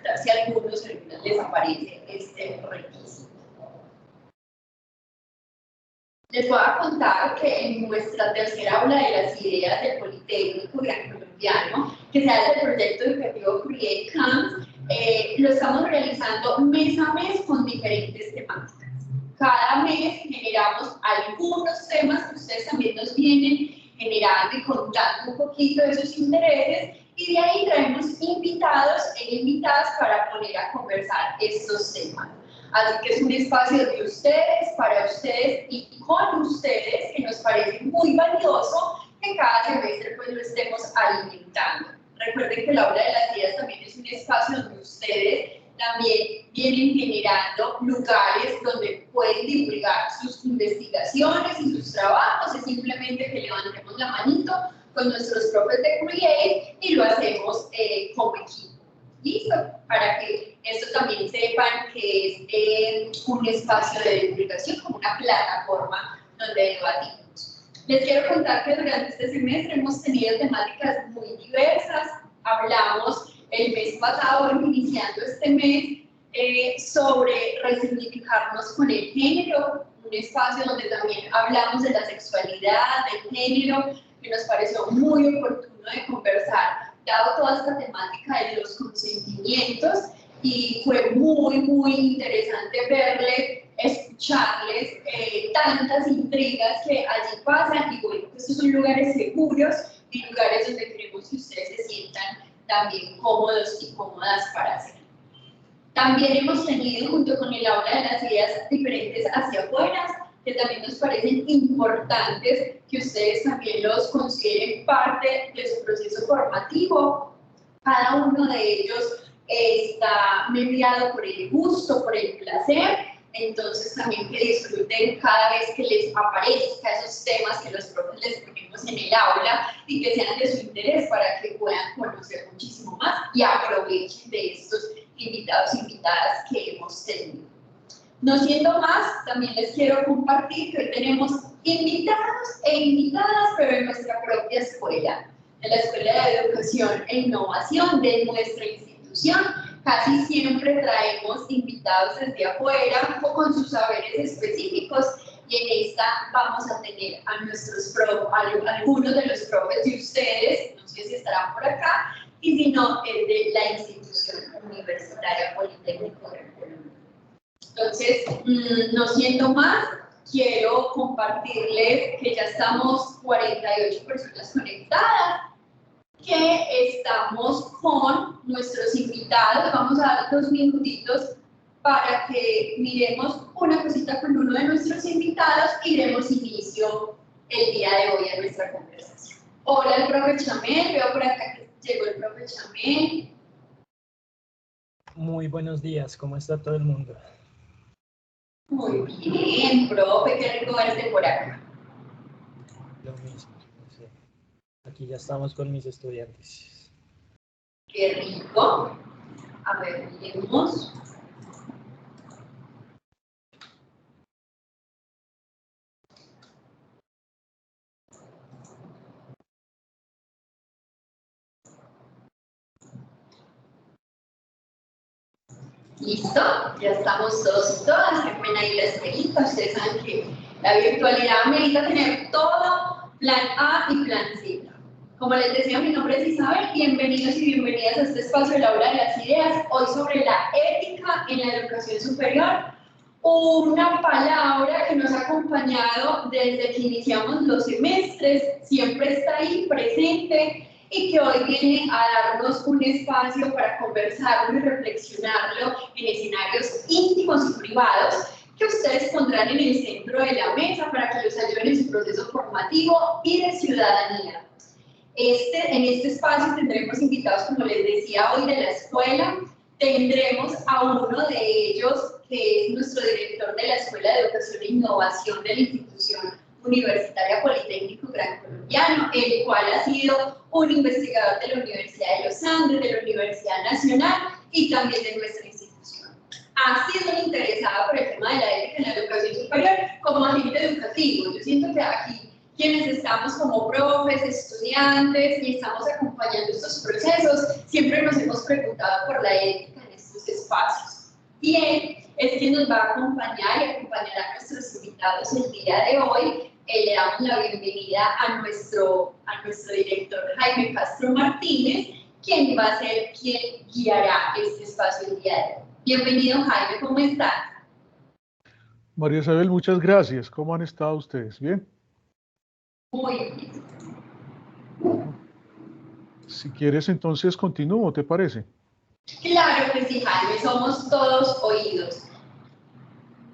consultar si a algunos les aparece este requisito. Les voy a contar que en nuestra tercera aula de las ideas del Politécnico Gran Colombiano, que se hace el proyecto educativo Create Camps, lo estamos realizando mes a mes con diferentes temáticas. Cada mes generamos algunos temas que ustedes también nos vienen generando y contando un poquito de sus intereses, y de ahí traemos invitados e invitadas para poner a conversar estos temas. Así que es un espacio de ustedes, para ustedes y con ustedes, que nos parece muy valioso que cada semestre pues lo estemos alimentando. Recuerden que la aula de las ideas también es un espacio donde ustedes también vienen generando lugares donde pueden divulgar sus investigaciones y sus trabajos. Es simplemente que levantemos la manito con nuestros profes de Create y lo hacemos como equipo. ¿Listo? Para que esto también sepan que es un espacio de divulgación, como una plataforma donde debatimos. Les quiero contar que durante este semestre hemos tenido temáticas muy diversas. Hablamos el mes pasado, iniciando este mes, sobre resignificarnos con el género, un espacio donde también hablamos de la sexualidad, del género, que nos pareció muy oportuno de conversar, dado toda esta temática de los consentimientos, y fue muy interesante escucharles tantas intrigas que allí pasan, y bueno, estos son lugares seguros y lugares donde queremos que ustedes se sientan también cómodos y cómodas para hacerlo. También hemos tenido, junto con el aula de las ideas diferentes hacia afuera, que también nos parecen importantes que ustedes también los consideren parte de su proceso formativo. Cada uno de ellos está mediado por el gusto, por el placer, entonces también que disfruten cada vez que les aparezca esos temas que los profes les ponemos en el aula y que sean de su interés para que puedan conocer muchísimo más y aprovechen de estos invitados e invitadas que hemos tenido. No siendo más, también les quiero compartir que hoy tenemos invitados e invitadas, pero en nuestra propia escuela, en la Escuela de Educación e Innovación de nuestra institución. Casi siempre traemos invitados desde afuera o con sus saberes específicos, y en esta vamos a tener a algunos de los profes de ustedes, no sé si estarán por acá, y si no, es de la institución universitaria Politécnico de Colombia. Entonces, no siendo más, quiero compartirles que ya estamos 48 personas conectadas, que estamos con nuestros invitados. Vamos a dar 2 minutitos para que miremos una cosita con uno de nuestros invitados y demos inicio el día de hoy a nuestra conversación. Hola, el profe Chamel, veo por acá que llegó el profe Chamel. Muy buenos días, ¿cómo está todo el mundo? Muy bien, profe, qué rico verte por acá. Lo mismo, sí. Aquí ya estamos con mis estudiantes. Qué rico. A ver, miremos. ¿Listo? Ya estamos todos y todas. Qué pena ahí la escuelita. Ustedes saben que la virtualidad amerita tener todo, plan A y plan Z. Como les decía, mi nombre es Isabel. Bienvenidos y bienvenidas a este espacio de la Aula de las Ideas. Hoy sobre la ética en la educación superior. Una palabra que nos ha acompañado desde que iniciamos los semestres, siempre está ahí presente, y que hoy viene a darnos un espacio para conversarlo y reflexionarlo en escenarios íntimos y privados que ustedes pondrán en el centro de la mesa para que los ayuden en su proceso formativo y de ciudadanía. En este espacio tendremos invitados, como les decía, hoy de la escuela. Tendremos a uno de ellos, que es nuestro director de la Escuela de Educación e Innovación de la institución universitaria Politécnico Gran Colombiano, el cual ha sido un investigador de la Universidad de los Andes, de la Universidad Nacional y también de nuestra institución. Ha sido un interesado por el tema de la ética en la educación superior como agente educativo. Yo siento que aquí quienes estamos como profes, estudiantes y estamos acompañando estos procesos, siempre nos hemos preguntado por la ética en espacios. Y él es quien nos va a acompañar y acompañará a nuestros invitados el día de hoy. Le damos la bienvenida a nuestro director Jaime Castro Martínez, quien va a ser quien guiará este espacio el día de hoy. Bienvenido, Jaime, ¿cómo estás? María Isabel, muchas gracias. ¿Cómo han estado ustedes? ¿Bien? Muy bien. Bueno, si quieres, entonces continúo, ¿te parece? Claro que sí, Jaime, somos todos oídos.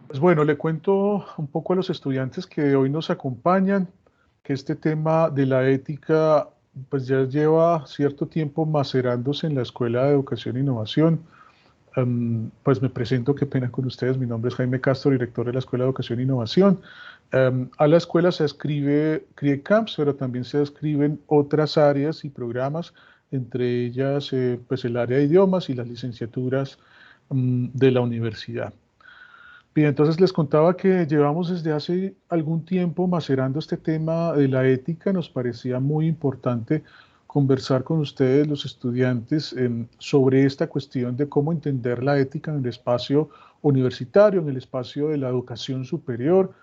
Pues bueno, le cuento un poco a los estudiantes que hoy nos acompañan, que este tema de la ética pues ya lleva cierto tiempo macerándose en la Escuela de Educación e Innovación. Pues me presento, qué pena con ustedes, mi nombre es Jaime Castro, director de la Escuela de Educación e Innovación. A la escuela se adscribe CRIECAMPS, pero también se adscriben otras áreas y programas, entre ellas pues el área de idiomas y las licenciaturas de la universidad. Bien, entonces les contaba que llevamos desde hace algún tiempo macerando este tema de la ética. Nos parecía muy importante conversar con ustedes, los estudiantes, sobre esta cuestión de cómo entender la ética en el espacio universitario, en el espacio de la educación superior,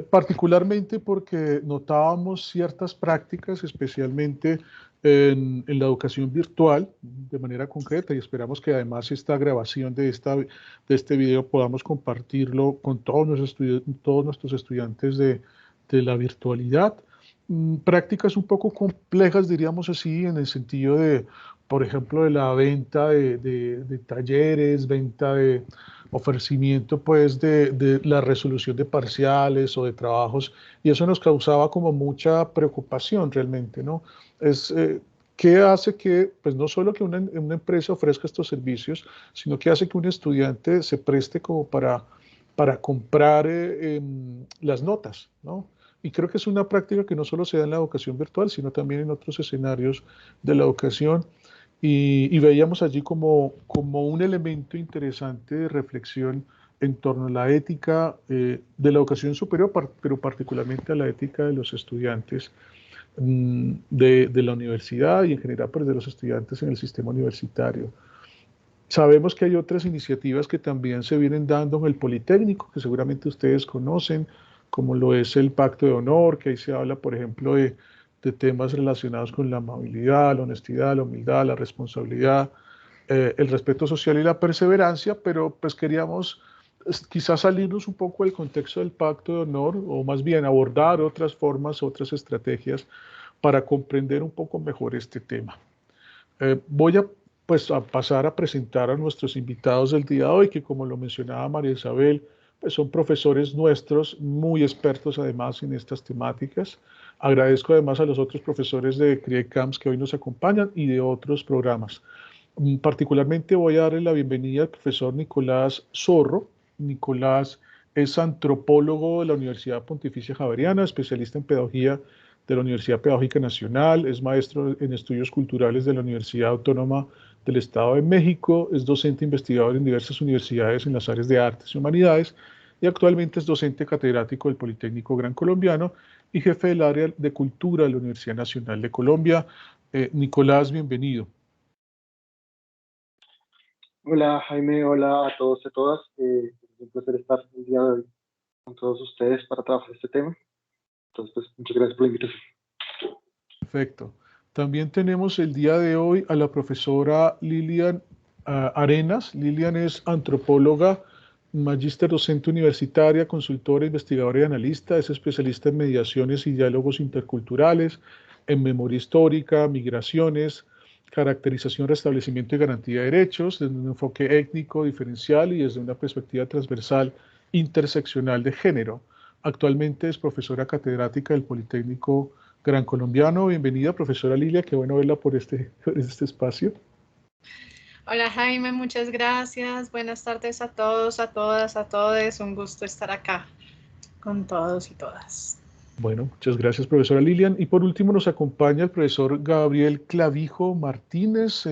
particularmente porque notábamos ciertas prácticas, especialmente en la educación virtual, de manera concreta, y esperamos que además esta grabación de este video podamos compartirlo con todos nuestros estudiantes de la virtualidad. Prácticas un poco complejas, diríamos así, en el sentido de, por ejemplo, de la venta de talleres, venta de ofrecimiento pues de la resolución de parciales o de trabajos, y eso nos causaba como mucha preocupación realmente, ¿no? ¿Qué hace que, pues no solo que una empresa ofrezca estos servicios, sino que hace que un estudiante se preste como para comprar las notas, ¿no? Y creo que es una práctica que no solo se da en la educación virtual, sino también en otros escenarios de la educación. Y veíamos allí como un elemento interesante de reflexión en torno a la ética de la educación superior, pero particularmente a la ética de los estudiantes de la universidad y en general pues, de los estudiantes en el sistema universitario. Sabemos que hay otras iniciativas que también se vienen dando en el Politécnico, que seguramente ustedes conocen, como lo es el Pacto de Honor, que ahí se habla, por ejemplo, de temas relacionados con la amabilidad, la honestidad, la humildad, la responsabilidad, el respeto social y la perseverancia, pero pues queríamos quizás salirnos un poco del contexto del Pacto de Honor, o más bien abordar otras formas, otras estrategias para comprender un poco mejor este tema. Voy pues, a pasar a presentar a nuestros invitados del día de hoy, que como lo mencionaba María Isabel, pues son profesores nuestros, muy expertos además en estas temáticas. Agradezco además a los otros profesores de CRIECAMPS que hoy nos acompañan y de otros programas. Particularmente voy a darle la bienvenida al profesor Nicolás Zorro. Nicolás es antropólogo de la Universidad Pontificia Javeriana, especialista en pedagogía de la Universidad Pedagógica Nacional, es maestro en estudios culturales de la Universidad Autónoma del Estado de México, es docente investigador en diversas universidades en las áreas de artes y humanidades y actualmente es docente catedrático del Politécnico Gran Colombiano y jefe del área de cultura de la Universidad Nacional de Colombia. Nicolás, bienvenido. Hola Jaime, hola a todos y a todas. Es un placer estar el día de hoy con todos ustedes para trabajar este tema. Entonces, pues, muchas gracias por la invitación. Perfecto. También tenemos el día de hoy a la profesora Lilian Arenas. Lilian es antropóloga, magíster docente universitaria, consultora, investigadora y analista. Es especialista en mediaciones y diálogos interculturales, en memoria histórica, migraciones, caracterización, restablecimiento y garantía de derechos, desde un enfoque étnico, diferencial y desde una perspectiva transversal interseccional de género. Actualmente es profesora catedrática del Politécnico Gran Colombiano. Bienvenida, profesora Lilia, qué bueno verla por este espacio. Hola Jaime, muchas gracias. Buenas tardes a todos, a todas, a todos. Un gusto estar acá con todos y todas. Bueno, muchas gracias, profesora Lilian. Y por último nos acompaña el profesor Gabriel Clavijo Martínez,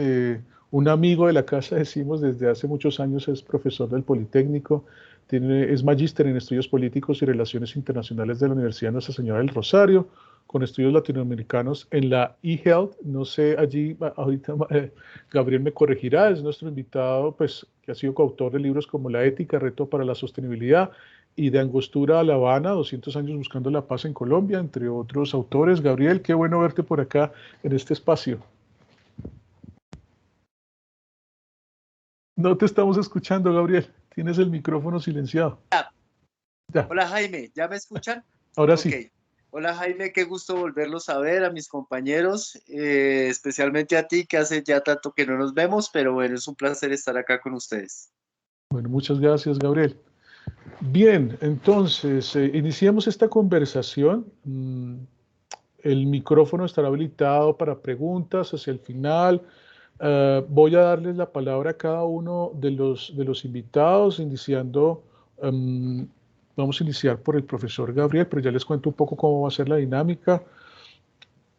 un amigo de la casa, decimos, desde hace muchos años es profesor del Politécnico, es magíster en estudios políticos y relaciones internacionales de la Universidad Nuestra Señora del Rosario, con estudios latinoamericanos en la eHealth. No sé, allí ahorita Gabriel me corregirá, es nuestro invitado, pues, que ha sido coautor de libros como La ética, reto para la sostenibilidad, y de Angostura a La Habana, 200 años buscando la paz en Colombia, entre otros autores. Gabriel, qué bueno verte por acá en este espacio. No te estamos escuchando, Gabriel. Tienes el micrófono silenciado. Ya. Hola Jaime, ¿ya me escuchan? Ahora Ok. sí. Hola Jaime, qué gusto volverlos a ver, a mis compañeros, especialmente a ti, que hace ya tanto que no nos vemos, pero bueno, es un placer estar acá con ustedes. Bueno, muchas gracias, Gabriel. Bien, entonces, iniciamos esta conversación. El micrófono estará habilitado para preguntas hacia el final. Voy a darles la palabra a cada uno de los invitados, iniciando, vamos a iniciar por el profesor Gabriel, pero ya les cuento un poco cómo va a ser la dinámica.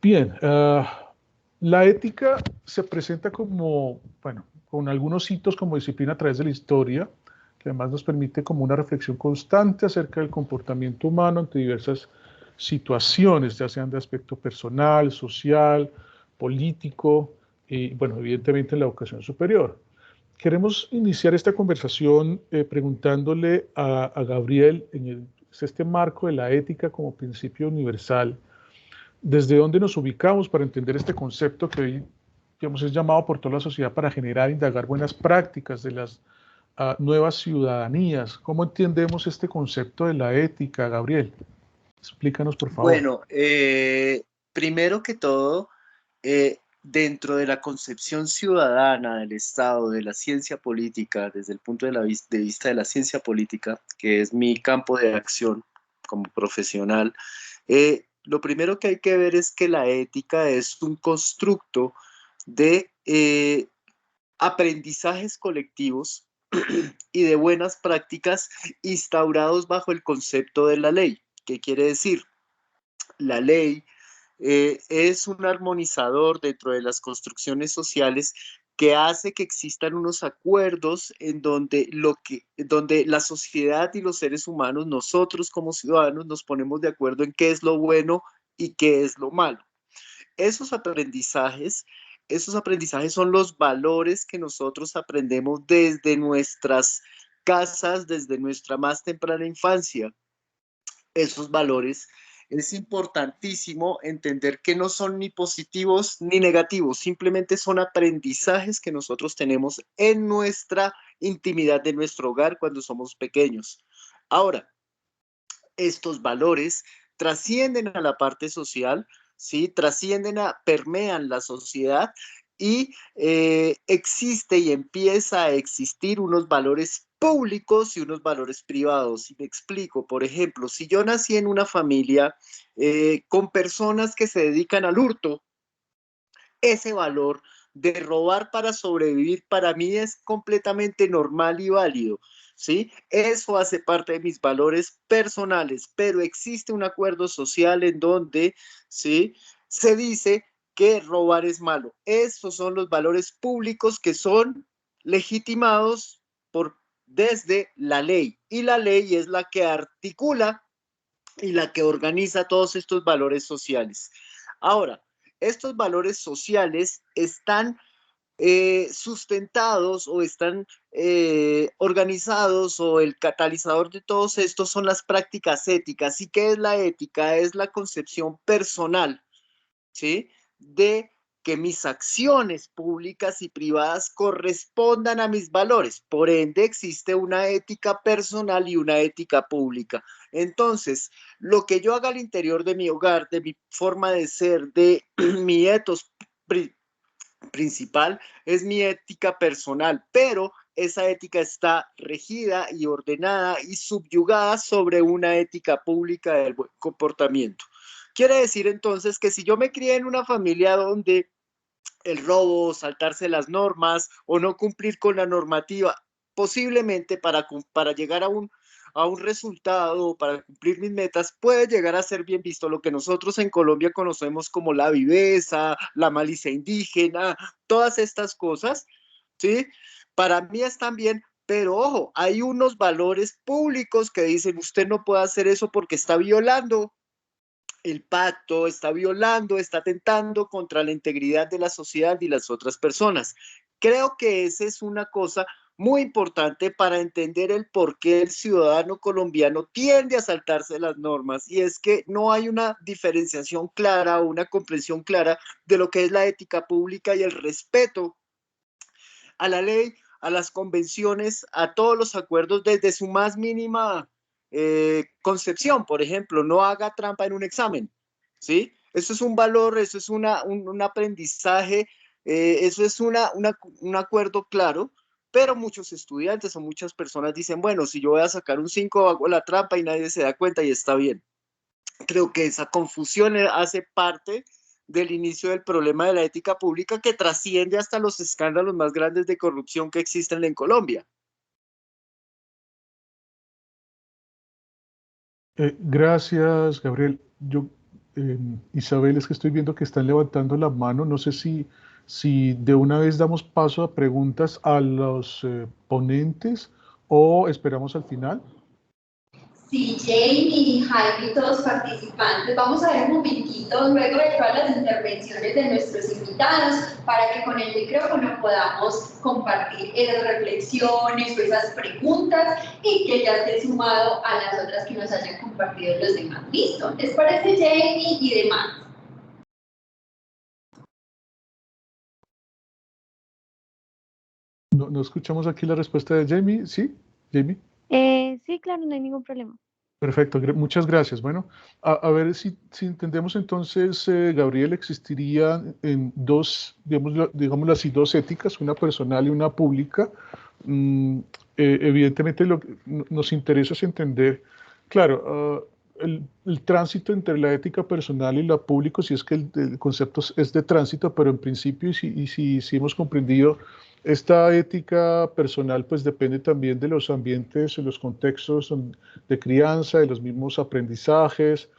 Bien, la ética se presenta como, bueno, con algunos hitos como disciplina a través de la historia, que además nos permite como una reflexión constante acerca del comportamiento humano ante diversas situaciones, ya sean de aspecto personal, social, político y, bueno, evidentemente en la educación superior. Queremos iniciar esta conversación preguntándole a Gabriel, este marco de la ética como principio universal, ¿desde dónde nos ubicamos para entender este concepto que hoy, digamos, es llamado por toda la sociedad para generar, indagar buenas prácticas de las nuevas ciudadanías? ¿Cómo entendemos este concepto de la ética, Gabriel? Explícanos, por favor. Bueno, primero que todo, dentro de la concepción ciudadana del Estado, de la ciencia política, desde el punto de vista de la ciencia política, que es mi campo de acción como profesional, lo primero que hay que ver es que la ética es un constructo de aprendizajes colectivos y de buenas prácticas instaurados bajo el concepto de la ley. ¿Qué quiere decir? La ley es un armonizador dentro de las construcciones sociales que hace que existan unos acuerdos en donde, donde la sociedad y los seres humanos, nosotros como ciudadanos, nos ponemos de acuerdo en qué es lo bueno y qué es lo malo. Esos aprendizajes, esos aprendizajes son los valores que nosotros aprendemos desde nuestras casas, desde nuestra más temprana infancia. Esos valores es importantísimo entender que no son ni positivos ni negativos, simplemente son aprendizajes que nosotros tenemos en nuestra intimidad de nuestro hogar cuando somos pequeños. Ahora, estos valores trascienden a la parte social, ¿sí? Permean la sociedad y existe y empieza a existir unos valores públicos y unos valores privados. Y me explico, por ejemplo, si yo nací en una familia con personas que se dedican al hurto, ese valor de robar para sobrevivir para mí es completamente normal y válido, ¿sí? Eso hace parte de mis valores personales, pero existe un acuerdo social en donde, ¿sí?, se dice que robar es malo. Esos son los valores públicos que son legitimados desde la ley, y la ley es la que articula y la que organiza todos estos valores sociales. Ahora, estos valores sociales están sustentados o están organizados, o el catalizador de todos estos son las prácticas éticas. ¿Y qué es la ética? Es la concepción personal, ¿sí?, de que mis acciones públicas y privadas correspondan a mis valores. Por ende, existe una ética personal y una ética pública. Entonces, lo que yo haga al interior de mi hogar, de mi forma de ser, de mi ethos principal, es mi ética personal, pero esa ética está regida y ordenada y subyugada sobre una ética pública del buen comportamiento. Quiere decir entonces que si yo me crié en una familia donde el robo, saltarse las normas o no cumplir con la normativa, posiblemente para llegar a un resultado, para cumplir mis metas, puede llegar a ser bien visto, lo que nosotros en Colombia conocemos como la viveza, la malicia indígena, todas estas cosas, ¿sí? Para mí están bien, pero ojo, hay unos valores públicos que dicen usted no puede hacer eso porque está violando el pacto está violando, está atentando contra la integridad de la sociedad y las otras personas. Creo que esa es una cosa muy importante para entender el por qué el ciudadano colombiano tiende a saltarse las normas, y es que no hay una diferenciación clara o una comprensión clara de lo que es la ética pública y el respeto a la ley, a las convenciones, a todos los acuerdos desde su más mínima concepción. Por ejemplo, no haga trampa en un examen, ¿sí? Eso es un valor, eso es un aprendizaje, eso es un acuerdo claro, pero muchos estudiantes o muchas personas dicen, bueno, si yo voy a sacar un 5 hago la trampa y nadie se da cuenta y está bien. Creo que esa confusión hace parte del inicio del problema de la ética pública, que trasciende hasta los escándalos más grandes de corrupción que existen en Colombia. Gracias, Gabriel. Isabel, es que estoy viendo que están levantando la mano. No sé si de una vez damos paso a preguntas a los ponentes o esperamos al final. Sí, Jamie, Jaime y todos participantes, vamos a ver un momentito luego de todas las intervenciones de nuestros invitados para que con el micrófono podamos compartir esas reflexiones o esas preguntas y que ya esté sumado a las otras que nos hayan compartido los demás. ¿Listo? ¿Les parece, Jamie y demás? No escuchamos aquí la respuesta de Jamie. ¿Sí, Jamie? Sí, claro, no hay ningún problema. Perfecto, muchas gracias. Bueno, a ver si entendemos entonces, Gabriel, existirían en dos, digámoslo así, dos éticas, una personal y una pública. Evidentemente lo que nos interesa es entender, claro, el tránsito entre la ética personal y la pública, si es que el concepto es de tránsito, pero en principio, y si hemos comprendido, esta ética personal pues depende también de los ambientes, de los contextos de crianza, de los mismos aprendizajes,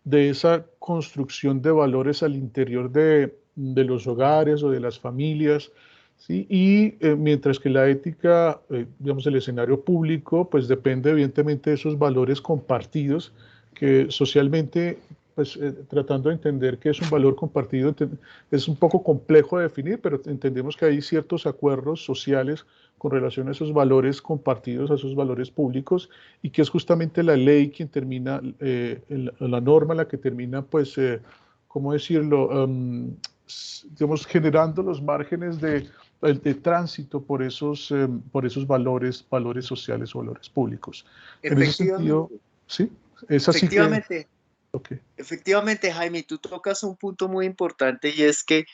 de esa construcción de valores al interior de los hogares o de las familias, ¿sí? Y mientras que la ética, digamos, el escenario público, pues depende evidentemente de esos valores compartidos que socialmente, pues tratando de entender qué es un valor compartido, es un poco complejo de definir, pero entendemos que hay ciertos acuerdos sociales con relación a esos valores compartidos, a esos valores públicos, y que es justamente la ley quien termina, la norma la que termina, pues, ¿cómo decirlo? Digamos, generando los márgenes de tránsito por esos valores sociales o valores públicos. En ese sentido, sí, es así que... Efectivamente. Okay. Efectivamente, Jaime, tú tocas un punto muy importante, y es que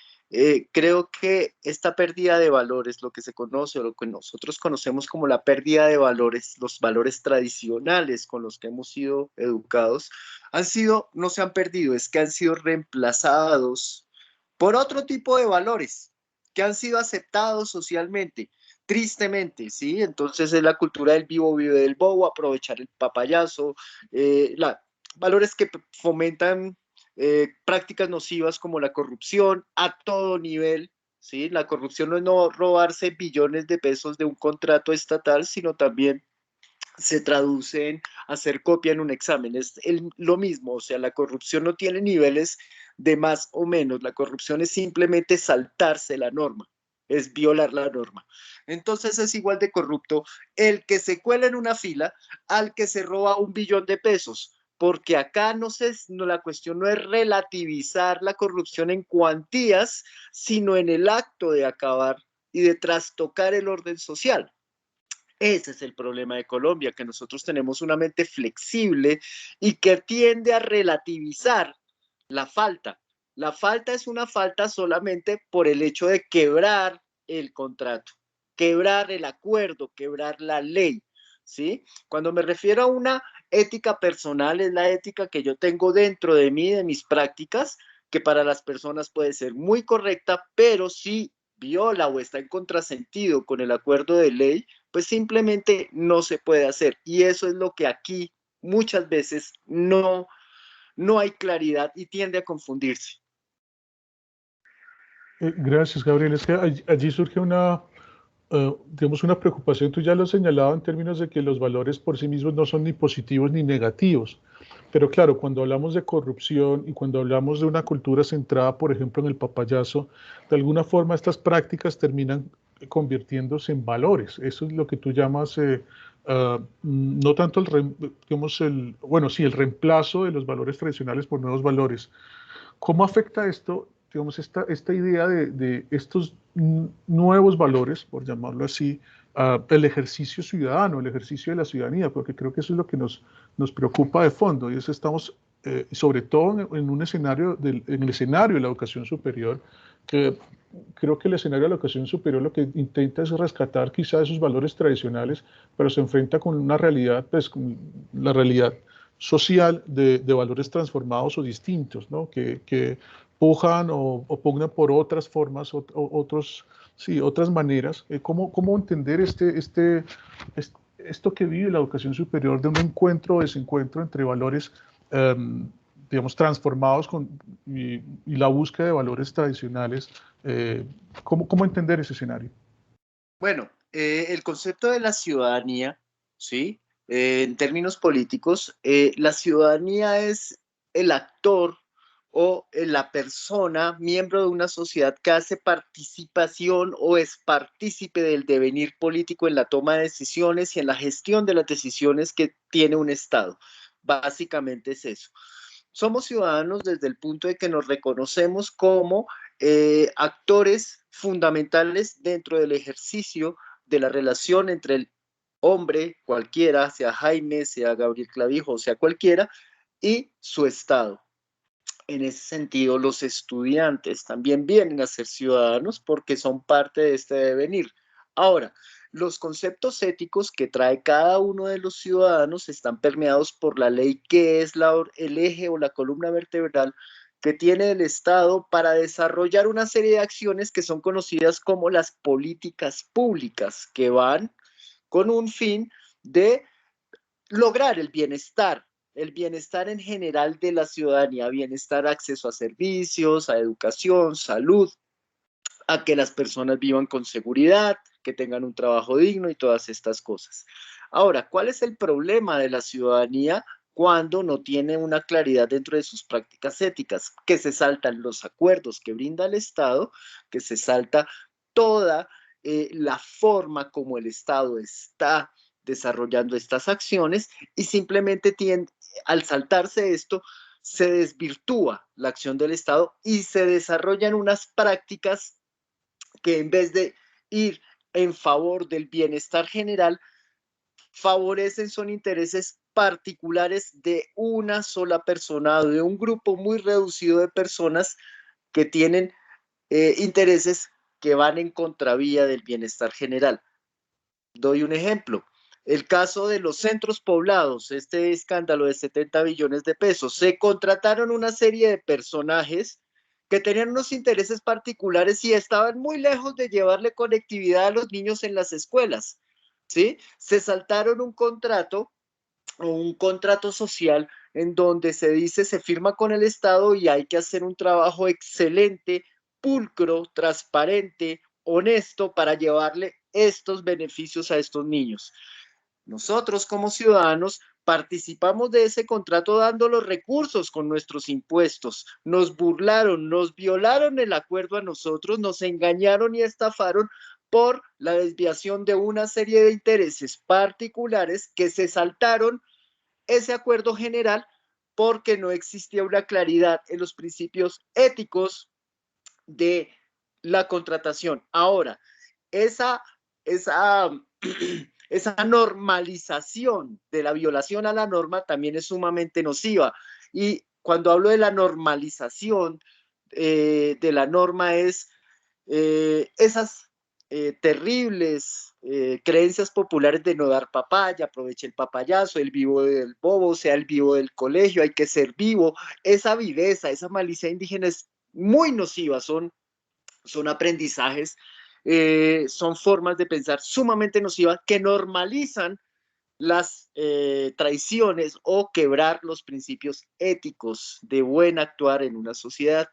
creo que esta pérdida de valores, lo que se conoce o lo que nosotros conocemos como la pérdida de valores, los valores tradicionales con los que hemos sido educados, no se han perdido, es que han sido reemplazados por otro tipo de valores que han sido aceptados socialmente. Tristemente, ¿sí? Entonces es la cultura del vivo vive del bobo, aprovechar el papayazo, valores que fomentan prácticas nocivas como la corrupción a todo nivel, ¿sí? La corrupción no es no robarse billones de pesos de un contrato estatal, sino también se traduce en hacer copia en un examen. Es lo mismo, o sea, la corrupción no tiene niveles de más o menos, la corrupción es simplemente saltarse la norma, es violar la norma. Entonces es igual de corrupto el que se cuela en una fila al que se roba 1 billón de pesos, porque acá la cuestión no es relativizar la corrupción en cuantías, sino en el acto de acabar y de trastocar el orden social. Ese es el problema de Colombia, que nosotros tenemos una mente flexible y que tiende a relativizar la falta. La falta es una falta solamente por el hecho de quebrar el contrato, quebrar el acuerdo, quebrar la ley, ¿sí? Cuando me refiero a una ética personal, es la ética que yo tengo dentro de mí, de mis prácticas, que para las personas puede ser muy correcta, pero si viola o está en contrasentido con el acuerdo de ley, pues simplemente no se puede hacer. Y eso es lo que aquí muchas veces no hay claridad y tiende a confundirse. Gracias, Gabriel. Es que allí surge una digamos, una preocupación, tú ya lo has señalado en términos de que los valores por sí mismos no son ni positivos ni negativos, pero claro, cuando hablamos de corrupción y cuando hablamos de una cultura centrada, por ejemplo, en el papayazo, de alguna forma estas prácticas terminan convirtiéndose en valores. Eso es lo que tú llamas, no tanto digamos, bueno, sí, el reemplazo de los valores tradicionales por nuevos valores. ¿Cómo afecta esto, digamos, esta idea de estos nuevos valores, por llamarlo así, el ejercicio ciudadano, el ejercicio de la ciudadanía? Porque creo que eso es lo que nos preocupa de fondo, y eso estamos, sobre todo en un escenario, en el escenario de la educación superior, que creo que el escenario de la educación superior lo que intenta es rescatar quizá esos valores tradicionales, pero se enfrenta con una realidad, pues, con la realidad social de valores transformados o distintos, ¿no? Que pujan o pugnan por otras formas, sí, otras maneras. ¿Cómo entender esto que vive la educación superior de un encuentro o desencuentro entre valores, digamos, transformados y la búsqueda de valores tradicionales? ¿Cómo entender ese escenario? Bueno, el concepto de la ciudadanía, ¿sí? En términos políticos, la ciudadanía es el actor o la persona, miembro de una sociedad que hace participación o es partícipe del devenir político en la toma de decisiones y en la gestión de las decisiones que tiene un Estado. Básicamente es eso. Somos ciudadanos desde el punto de que nos reconocemos como actores fundamentales dentro del ejercicio de la relación entre el hombre, cualquiera, sea Jaime, sea Gabriel Clavijo, sea cualquiera, y su Estado. En ese sentido, los estudiantes también vienen a ser ciudadanos porque son parte de este devenir. Ahora, los conceptos éticos que trae cada uno de los ciudadanos están permeados por la ley, que es el eje o la columna vertebral que tiene el Estado para desarrollar una serie de acciones que son conocidas como las políticas públicas, que van con un fin de lograr el bienestar en general de la ciudadanía, bienestar, acceso a servicios, a educación, salud, a que las personas vivan con seguridad, que tengan un trabajo digno y todas estas cosas. Ahora, ¿cuál es el problema de la ciudadanía cuando no tiene una claridad dentro de sus prácticas éticas? Que se saltan los acuerdos que brinda el Estado, que se salta toda la forma como el Estado está desarrollando estas acciones y simplemente al saltarse esto, se desvirtúa la acción del Estado y se desarrollan unas prácticas que en vez de ir en favor del bienestar general, favorecen son intereses particulares de una sola persona, de un grupo muy reducido de personas que tienen intereses que van en contravía del bienestar general. Doy un ejemplo. El caso de los centros poblados, este escándalo de 70 billones de pesos, se contrataron una serie de personajes que tenían unos intereses particulares y estaban muy lejos de llevarle conectividad a los niños en las escuelas, ¿sí? Se saltaron un contrato o un contrato social en donde se dice, se firma con el Estado y hay que hacer un trabajo excelente, pulcro, transparente, honesto para llevarle estos beneficios a estos niños. Nosotros como ciudadanos participamos de ese contrato dando los recursos con nuestros impuestos. Nos burlaron, nos violaron el acuerdo a nosotros, nos engañaron y estafaron por la desviación de una serie de intereses particulares que se saltaron ese acuerdo general porque no existía una claridad en los principios éticos de la contratación. Ahora, esa, esa, esa normalización de la violación a la norma también es sumamente nociva. Y cuando hablo de la normalización de la norma es esas terribles creencias populares de no dar papaya, aproveche el papayazo, el vivo del bobo, sea el vivo del colegio, hay que ser vivo. Esa viveza, esa malicia indígena es muy nociva, son aprendizajes, son formas de pensar sumamente nocivas que normalizan las traiciones o quebrar los principios éticos de buen actuar en una sociedad.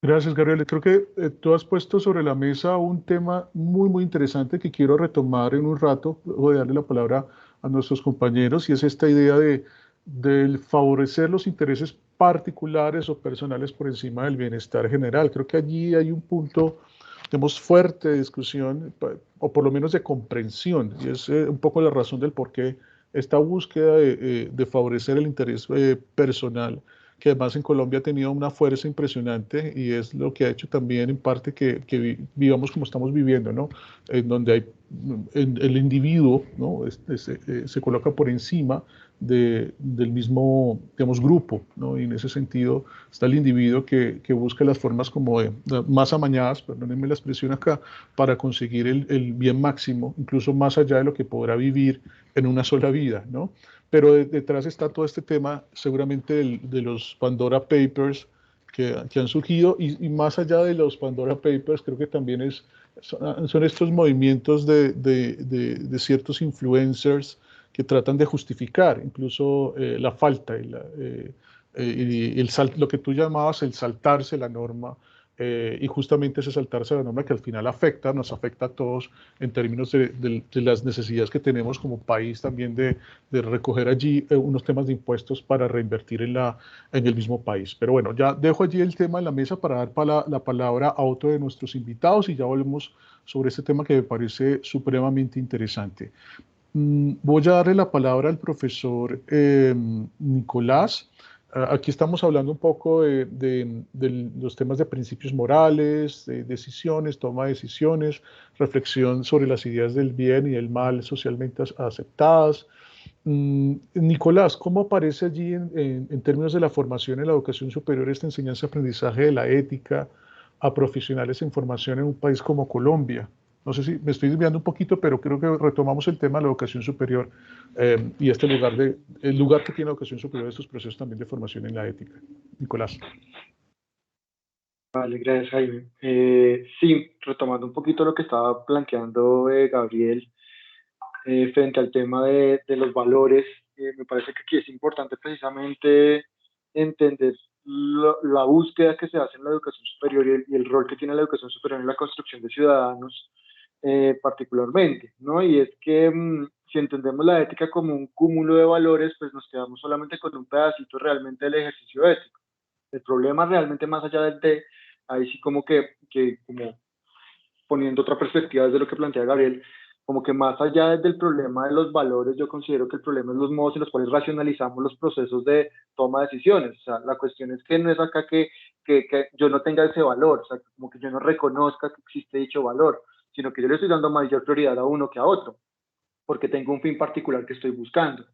Gracias, Gabriel. Creo que tú has puesto sobre la mesa un tema muy, muy interesante que quiero retomar en un rato. Voy a darle la palabra a nuestros compañeros y es esta idea de favorecer los intereses particulares o personales por encima del bienestar general. Creo que allí hay un punto, digamos, fuerte de discusión o por lo menos de comprensión y es un poco la razón del por qué esta búsqueda de favorecer el interés personal, que además en Colombia ha tenido una fuerza impresionante y es lo que ha hecho también en parte que vivamos como estamos viviendo, ¿no? En donde hay, el individuo, ¿no? Se coloca por encima del mismo, digamos, grupo, ¿no? Y en ese sentido está el individuo que busca las formas como más amañadas, perdónenme la expresión acá, para conseguir el bien máximo, incluso más allá de lo que podrá vivir en una sola vida, ¿no? Pero detrás está todo este tema seguramente de los Pandora Papers que han surgido y más allá de los Pandora Papers creo que también son estos movimientos de ciertos influencers que tratan de justificar incluso la falta y lo que tú llamabas el saltarse la norma y justamente ese saltarse la norma que al final nos afecta a todos en términos de las necesidades que tenemos como país también de recoger allí unos temas de impuestos para reinvertir en el mismo país. Pero bueno, ya dejo allí el tema en la mesa para dar la palabra a otro de nuestros invitados y ya volvemos sobre este tema que me parece supremamente interesante. Voy a darle la palabra al profesor Nicolás. Aquí estamos hablando un poco de los temas de principios morales, de decisiones, toma de decisiones, reflexión sobre las ideas del bien y del mal socialmente aceptadas. Nicolás, ¿cómo aparece allí en términos de la formación en la educación superior esta enseñanza-aprendizaje de la ética a profesionales en formación en un país como Colombia? No sé si me estoy desviando un poquito, pero creo que retomamos el tema de la educación superior y el lugar que tiene la educación superior en estos procesos también de formación en la ética. Nicolás. Vale, gracias, Jaime. Sí, retomando un poquito lo que estaba planteando Gabriel frente al tema de los valores, me parece que aquí es importante precisamente entender la búsqueda que se hace en la educación superior y el rol que tiene la educación superior en la construcción de ciudadanos particularmente, ¿no? Y es que si entendemos la ética como un cúmulo de valores, pues nos quedamos solamente con un pedacito realmente del ejercicio ético. El problema realmente más allá ahí sí como como poniendo otra perspectiva desde lo que plantea Gabriel, como que más allá del problema de los valores, yo considero que el problema es los modos en los cuales racionalizamos los procesos de toma de decisiones. O sea, la cuestión es que no es acá que yo no tenga ese valor, o sea, como que yo no reconozca que existe dicho valor, sino que yo le estoy dando mayor prioridad a uno que a otro, porque tengo un fin particular que estoy buscando.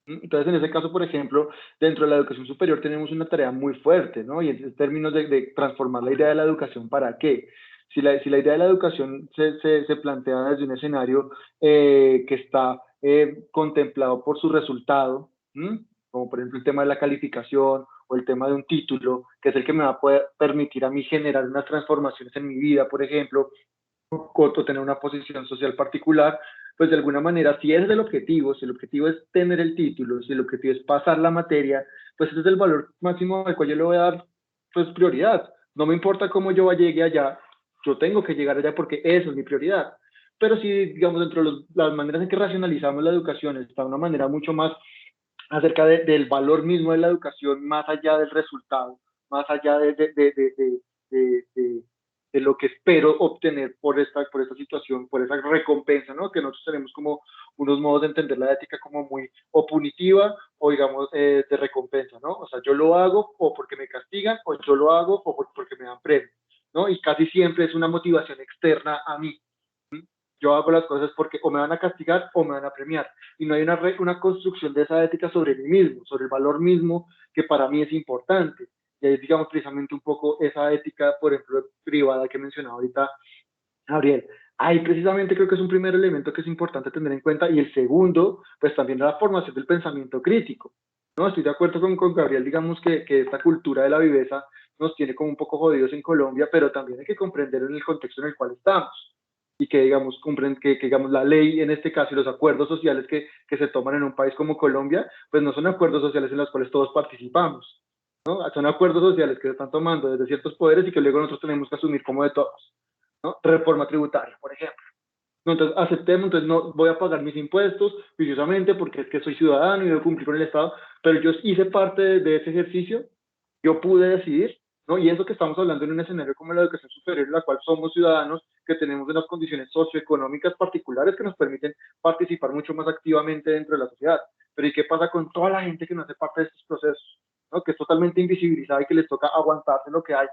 Entonces, en ese caso, por ejemplo, dentro de la educación superior tenemos una tarea muy fuerte, ¿no? Y en términos de transformar la idea de la educación, ¿para qué? Si la idea de la educación se plantea desde un escenario que está contemplado por su resultado, como por ejemplo el tema de la calificación o el tema de un título, que es el que me va a poder permitir a mí generar unas transformaciones en mi vida, por ejemplo, o tener una posición social particular, pues de alguna manera, si ese es el objetivo, si el objetivo es tener el título, si el objetivo es pasar la materia, pues ese es el valor máximo al cual yo le voy a dar pues prioridad. No me importa cómo yo llegue allá, yo tengo que llegar allá porque eso es mi prioridad. Pero si, digamos, dentro de las maneras en que racionalizamos la educación está de una manera mucho más acerca del valor mismo de la educación, más allá del resultado, más allá de lo que espero obtener por esta situación, por esa recompensa, ¿no? Que nosotros tenemos como unos modos de entender la ética como muy o punitiva o digamos de recompensa, ¿no? O sea, yo lo hago o porque me castigan o yo lo hago o porque me dan premio, ¿no? Y casi siempre es una motivación externa a mí. Yo hago las cosas porque o me van a castigar o me van a premiar. Y no hay una construcción de esa ética sobre mí mismo, sobre el valor mismo que para mí es importante. Y ahí digamos precisamente un poco esa ética, por ejemplo, privada que mencionaba ahorita Gabriel. Ahí precisamente creo que es un primer elemento que es importante tener en cuenta. Y el segundo, pues también la formación del pensamiento crítico. No, estoy de acuerdo con Gabriel, digamos que esta cultura de la viveza nos tiene como un poco jodidos en Colombia, pero también hay que comprender en el contexto en el cual estamos y que digamos que digamos la ley en este caso y los acuerdos sociales que se toman en un país como Colombia, pues no son acuerdos sociales en los cuales todos participamos, ¿no? Son acuerdos sociales que se están tomando desde ciertos poderes y que luego nosotros tenemos que asumir como de todos, ¿no? Reforma tributaria, por ejemplo. No, entonces aceptemos, entonces no voy a pagar mis impuestos juiciosamente porque es que soy ciudadano y debo cumplir con el Estado, pero yo hice parte de ese ejercicio, yo pude decidir, ¿no? Y eso que estamos hablando en un escenario como la educación superior, en la cual somos ciudadanos, que tenemos unas condiciones socioeconómicas particulares que nos permiten participar mucho más activamente dentro de la sociedad. Pero ¿y qué pasa con toda la gente que no hace parte de estos procesos? ¿No? Que es totalmente invisibilizada y que les toca aguantarse lo que hay.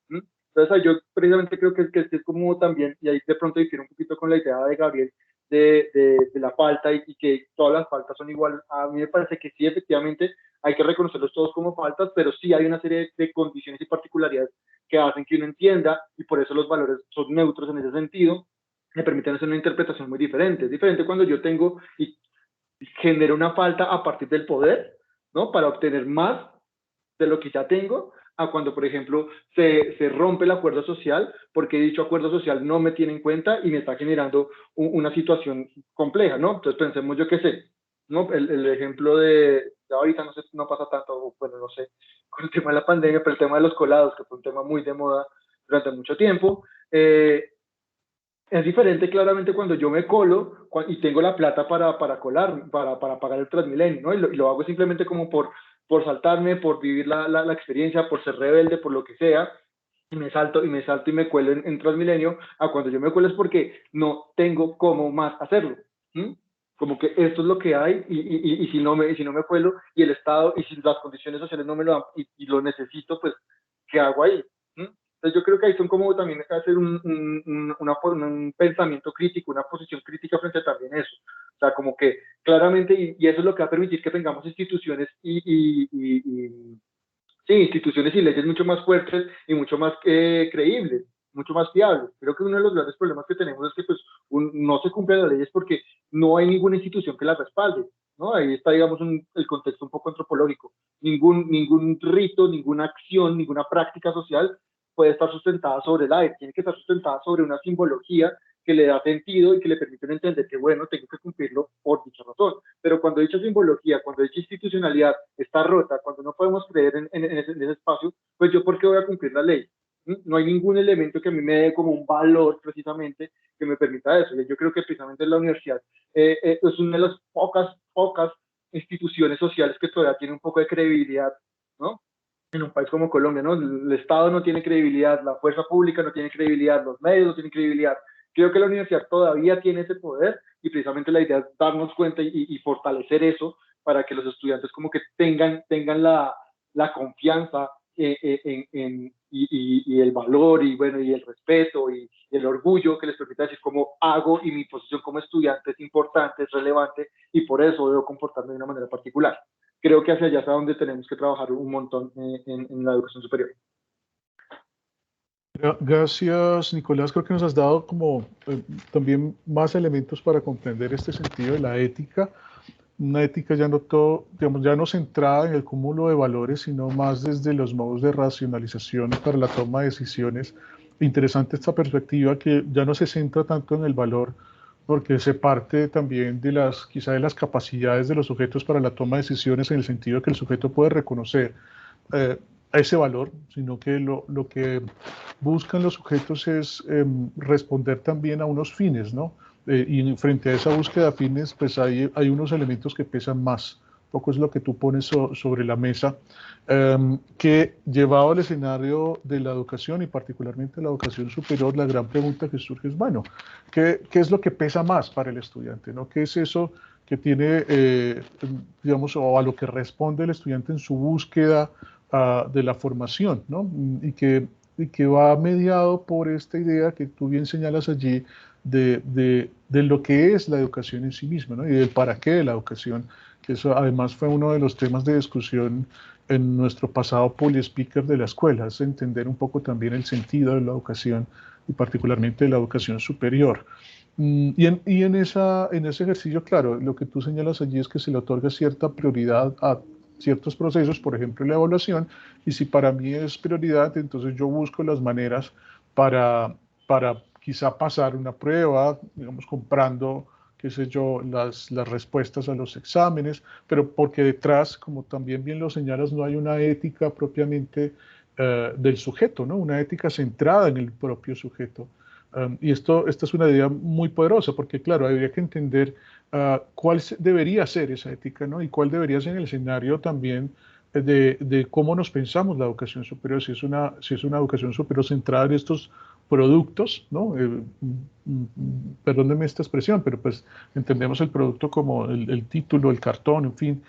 ¿Mm? Entonces, yo precisamente creo que es como también, y ahí de pronto difiero un poquito con la idea de Gabriel, de la falta y que todas las faltas son iguales. A mí me parece que sí, efectivamente, hay que reconocerlos todos como faltas, pero sí hay una serie de condiciones y particularidades que hacen que uno entienda, y por eso los valores son neutros en ese sentido, me permiten hacer una interpretación muy diferente. Es diferente cuando yo tengo y genero una falta a partir del poder, ¿no? Para obtener más de lo que ya tengo, a cuando, por ejemplo, se rompe el acuerdo social, porque dicho acuerdo social no me tiene en cuenta y me está generando una situación compleja, ¿no? Entonces pensemos, yo qué sé, ¿no? El ejemplo de ahorita no sé, no pasa tanto, bueno, no sé, con el tema de la pandemia, pero el tema de los colados, que fue un tema muy de moda durante mucho tiempo, es diferente claramente cuando yo me colo y tengo la plata para colar, para pagar el Transmilenio, ¿no? Y lo hago simplemente como por saltarme, por vivir la experiencia, por ser rebelde, por lo que sea, y me salto y me cuelo en Transmilenio, a cuando yo me cuelo es porque no tengo cómo más hacerlo. ¿Mm? Como que esto es lo que hay y si no me cuelo y el Estado y si las condiciones sociales no me lo dan y lo necesito, pues, ¿qué hago ahí? ¿Mm? Entonces yo creo que ahí son como también hacer un pensamiento crítico, una posición crítica frente a también eso. O sea, como que claramente, y eso es lo que va a permitir que tengamos instituciones sí, instituciones y leyes mucho más fuertes y mucho más creíbles, mucho más fiables. Creo que uno de los grandes problemas que tenemos es que pues, no se cumplen las leyes porque no hay ninguna institución que las respalde, ¿no? Ahí está, digamos, el contexto un poco antropológico. Ningún rito, ninguna acción, ninguna práctica social puede estar sustentada sobre el aire, tiene que estar sustentada sobre una simbología que le da sentido y que le permiten entender que, bueno, tengo que cumplirlo por dicha razón. Pero cuando dicha simbología, cuando dicha institucionalidad está rota, cuando no podemos creer en ese espacio, pues yo, ¿por qué voy a cumplir la ley? No hay ningún elemento que a mí me dé como un valor precisamente que me permita eso. Yo creo que precisamente la universidad es una de las pocas instituciones sociales que todavía tiene un poco de credibilidad, ¿no? En un país como Colombia, ¿no? El Estado no tiene credibilidad, la fuerza pública no tiene credibilidad, los medios no tienen credibilidad. Creo que la universidad todavía tiene ese poder y precisamente la idea es darnos cuenta y fortalecer eso para que los estudiantes como que tengan la confianza y el valor y bueno, y el respeto y el orgullo que les permita decir cómo hago y mi posición como estudiante es importante, es relevante y por eso debo comportarme de una manera particular. Creo que hacia allá es a donde tenemos que trabajar un montón en la educación superior. Gracias, Nicolás. Creo que nos has dado como también más elementos para comprender este sentido de la ética. Una ética ya no todo, digamos, ya no centrada en el cúmulo de valores, sino más desde los modos de racionalización para la toma de decisiones. Interesante esta perspectiva que ya no se centra tanto en el valor, porque se parte también de quizá de las capacidades de los sujetos para la toma de decisiones, en el sentido de que el sujeto puede reconocer ese valor, sino que lo que buscan los sujetos es responder también a unos fines, ¿no? Y frente a esa búsqueda de fines, pues hay unos elementos que pesan más. Poco es lo que tú pones sobre la mesa, que llevado al escenario de la educación y particularmente la educación superior, la gran pregunta que surge es, bueno, ¿qué es lo que pesa más para el estudiante, ¿no? ¿Qué es eso que tiene, digamos, o a lo que responde el estudiante en su búsqueda de la formación, ¿no? Y que va mediado por esta idea que tú bien señalas allí de lo que es la educación en sí misma, ¿no? Y del para qué de la educación, que eso además fue uno de los temas de discusión en nuestro pasado polyspeaker de la escuela, es entender un poco también el sentido de la educación y particularmente de la educación superior. Y en ese ejercicio, claro, lo que tú señalas allí es que se le otorga cierta prioridad a ciertos procesos, por ejemplo, la evaluación, y si para mí es prioridad, entonces yo busco las maneras para quizá pasar una prueba, digamos, comprando qué sé yo, las respuestas a los exámenes, pero porque detrás, como también bien lo señalas, no hay una ética propiamente del sujeto, ¿no? Una ética centrada en el propio sujeto. Y esta es una idea muy poderosa, porque claro, habría que entender debería ser esa ética, ¿no? Y cuál debería ser el escenario también de cómo nos pensamos la educación superior, si es una educación superior centrada en estos productos, ¿no? Perdónenme esta expresión, pero pues entendemos el producto como el título, el cartón, en fin,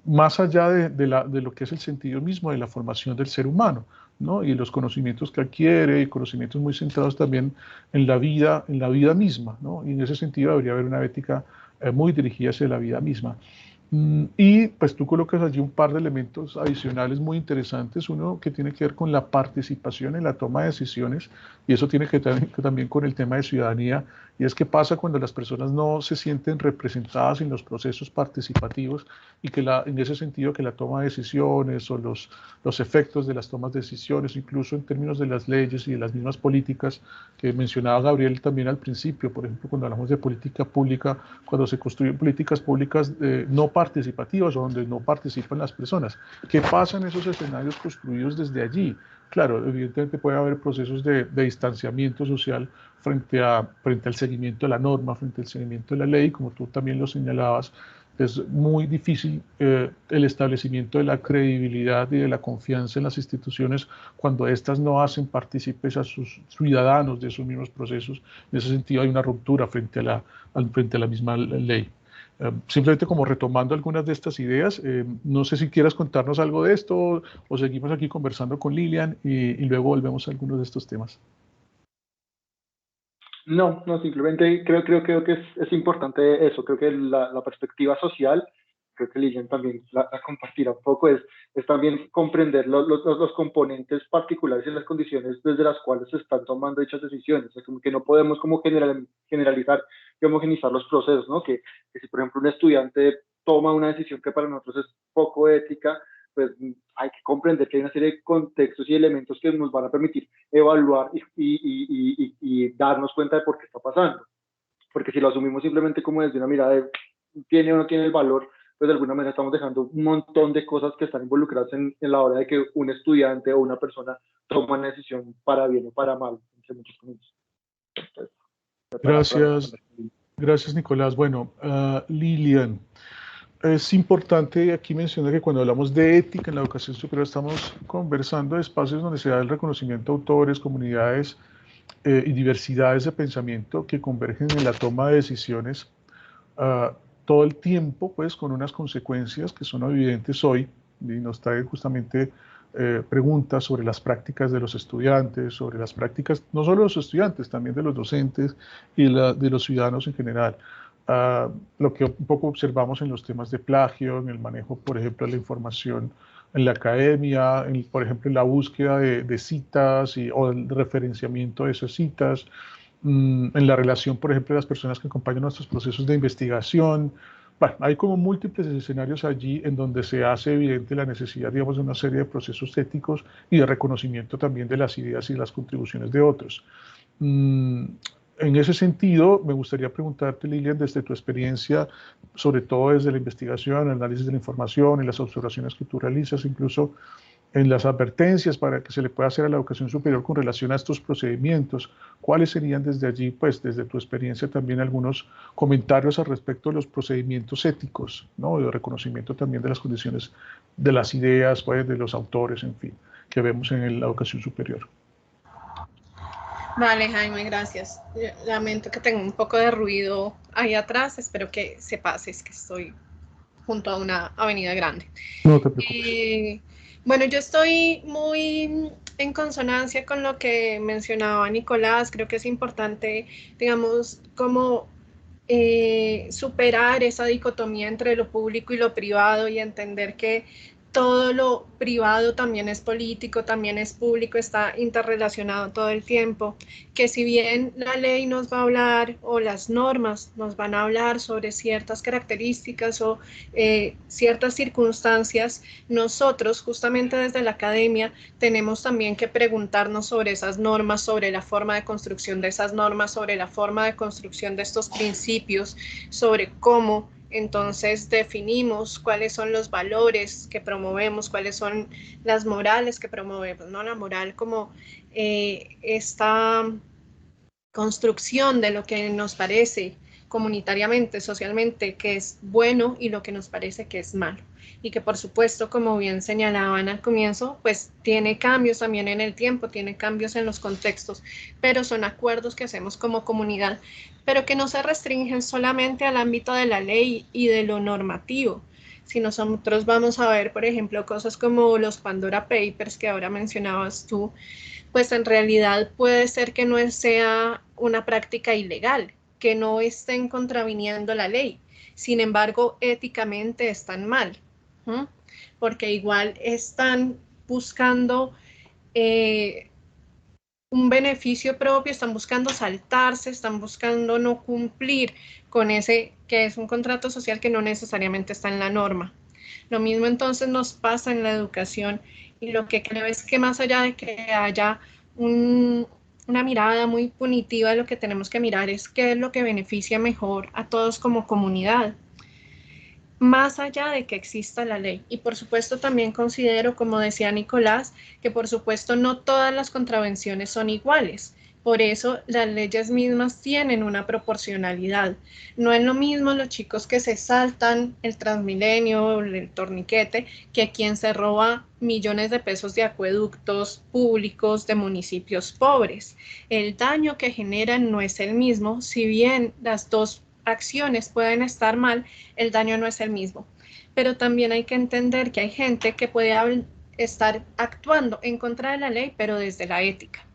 más allá de lo que es el sentido mismo de la formación del ser humano, ¿no? Y los conocimientos que adquiere, y conocimientos muy centrados también en la vida misma, ¿no? Y en ese sentido debería haber una ética muy dirigida hacia la vida misma. Y pues tú colocas allí un par de elementos adicionales muy interesantes, uno que tiene que ver con la participación en la toma de decisiones, y eso tiene que ver también con el tema de ciudadanía, y es qué pasa cuando las personas no se sienten representadas en los procesos participativos, y que en ese sentido que la toma de decisiones o los efectos de las tomas de decisiones, incluso en términos de las leyes y de las mismas políticas que mencionaba Gabriel también al principio, por ejemplo, cuando hablamos de política pública, cuando se construyen políticas públicas no participativas o donde no participan las personas. ¿Qué pasa en esos escenarios construidos desde allí? Claro, evidentemente puede haber procesos de distanciamiento social frente al seguimiento de la norma, frente al seguimiento de la ley, como tú también lo señalabas. Es muy difícil el establecimiento de la credibilidad y de la confianza en las instituciones cuando éstas no hacen partícipes a sus ciudadanos de esos mismos procesos. En ese sentido hay una ruptura frente a la misma ley. Simplemente como retomando algunas de estas ideas, no sé si quieras contarnos algo de esto o seguimos aquí conversando con Lilian y luego volvemos a algunos de estos temas. No, no, simplemente creo que es importante eso, creo que la perspectiva social, creo que Lilian también la compartirá un poco, es también comprender los componentes particulares y las condiciones desde las cuales se están tomando dichas decisiones, o sea, como que no podemos como generalizar y homogenizar los procesos, ¿no? Que si por ejemplo un estudiante toma una decisión que para nosotros es poco ética, pues hay que comprender que hay una serie de contextos y elementos que nos van a permitir evaluar y darnos cuenta de por qué está pasando. Porque si lo asumimos simplemente como desde una mirada de tiene o no tiene el valor, pues de alguna manera estamos dejando un montón de cosas que están involucradas en la hora de que un estudiante o una persona toma una decisión para bien o para mal, entre muchos comillas. Entonces, Gracias, gracias Nicolás. Bueno, Lilian, es importante aquí mencionar que cuando hablamos de ética en la educación superior estamos conversando de espacios donde se da el reconocimiento a autores, comunidades y diversidades de pensamiento que convergen en la toma de decisiones todo el tiempo, pues con unas consecuencias que son evidentes hoy y nos trae justamente preguntas sobre las prácticas de los estudiantes, sobre las prácticas no solo de los estudiantes, también de los docentes y de los ciudadanos en general. Lo que un poco observamos en los temas de plagio, en el manejo, por ejemplo, de la información en la academia, por ejemplo, en la búsqueda de citas o el referenciamiento de esas citas, en la relación, por ejemplo, de las personas que acompañan nuestros procesos de investigación. Bueno, hay como múltiples escenarios allí en donde se hace evidente la necesidad, digamos, de una serie de procesos éticos y de reconocimiento también de las ideas y las contribuciones de otros. En ese sentido, me gustaría preguntarte, Lilian, desde tu experiencia, sobre todo desde la investigación, el análisis de la información y las observaciones que tú realizas, incluso en las advertencias para que se le pueda hacer a la educación superior con relación a estos procedimientos, ¿cuáles serían desde allí, pues desde tu experiencia también algunos comentarios al respecto de los procedimientos éticos, ¿no? De reconocimiento también de las condiciones de las ideas, pues de los autores, en fin, que vemos en la educación superior? Vale, Jaime, gracias. Lamento que tenga un poco de ruido ahí atrás. Espero que se pase, es que estoy junto a una avenida grande. No te preocupes. Bueno, yo estoy muy en consonancia con lo que mencionaba Nicolás. Creo que es importante, digamos, como superar esa dicotomía entre lo público y lo privado y entender que todo lo privado también es político, también es público, está interrelacionado todo el tiempo, que si bien la ley nos va a hablar o las normas nos van a hablar sobre ciertas características o ciertas circunstancias, nosotros justamente desde la academia tenemos también que preguntarnos sobre esas normas, sobre la forma de construcción de esas normas, sobre la forma de construcción de estos principios, sobre cómo entonces definimos cuáles son los valores que promovemos, cuáles son las morales que promovemos, ¿no? La moral como esta construcción de lo que nos parece comunitariamente, socialmente, que es bueno y lo que nos parece que es malo. Y que por supuesto, como bien señalaban al comienzo, pues tiene cambios también en el tiempo, tiene cambios en los contextos, pero son acuerdos que hacemos como comunidad, pero que no se restringen solamente al ámbito de la ley y de lo normativo. Si nosotros vamos a ver, por ejemplo, cosas como los Pandora Papers que ahora mencionabas tú, pues en realidad puede ser que no sea una práctica ilegal, que no estén contraviniendo la ley. Sin embargo, éticamente están mal, ¿sí? Porque igual están buscando un beneficio propio, están buscando saltarse, están buscando no cumplir con ese que es un contrato social que no necesariamente está en la norma. Lo mismo entonces nos pasa en la educación y lo que creo es que más allá de que haya una mirada muy punitiva, lo que tenemos que mirar es qué es lo que beneficia mejor a todos como comunidad, más allá de que exista la ley. Y por supuesto también considero, como decía Nicolás, que por supuesto no todas las contravenciones son iguales. Por eso las leyes mismas tienen una proporcionalidad. No es lo mismo los chicos que se saltan el Transmilenio, el torniquete, que quien se roba millones de pesos de acueductos públicos de municipios pobres. El daño que generan no es el mismo, si bien las dos acciones pueden estar mal, el daño no es el mismo. Pero también hay que entender que hay gente que puede estar actuando en contra de la ley, pero desde la ética.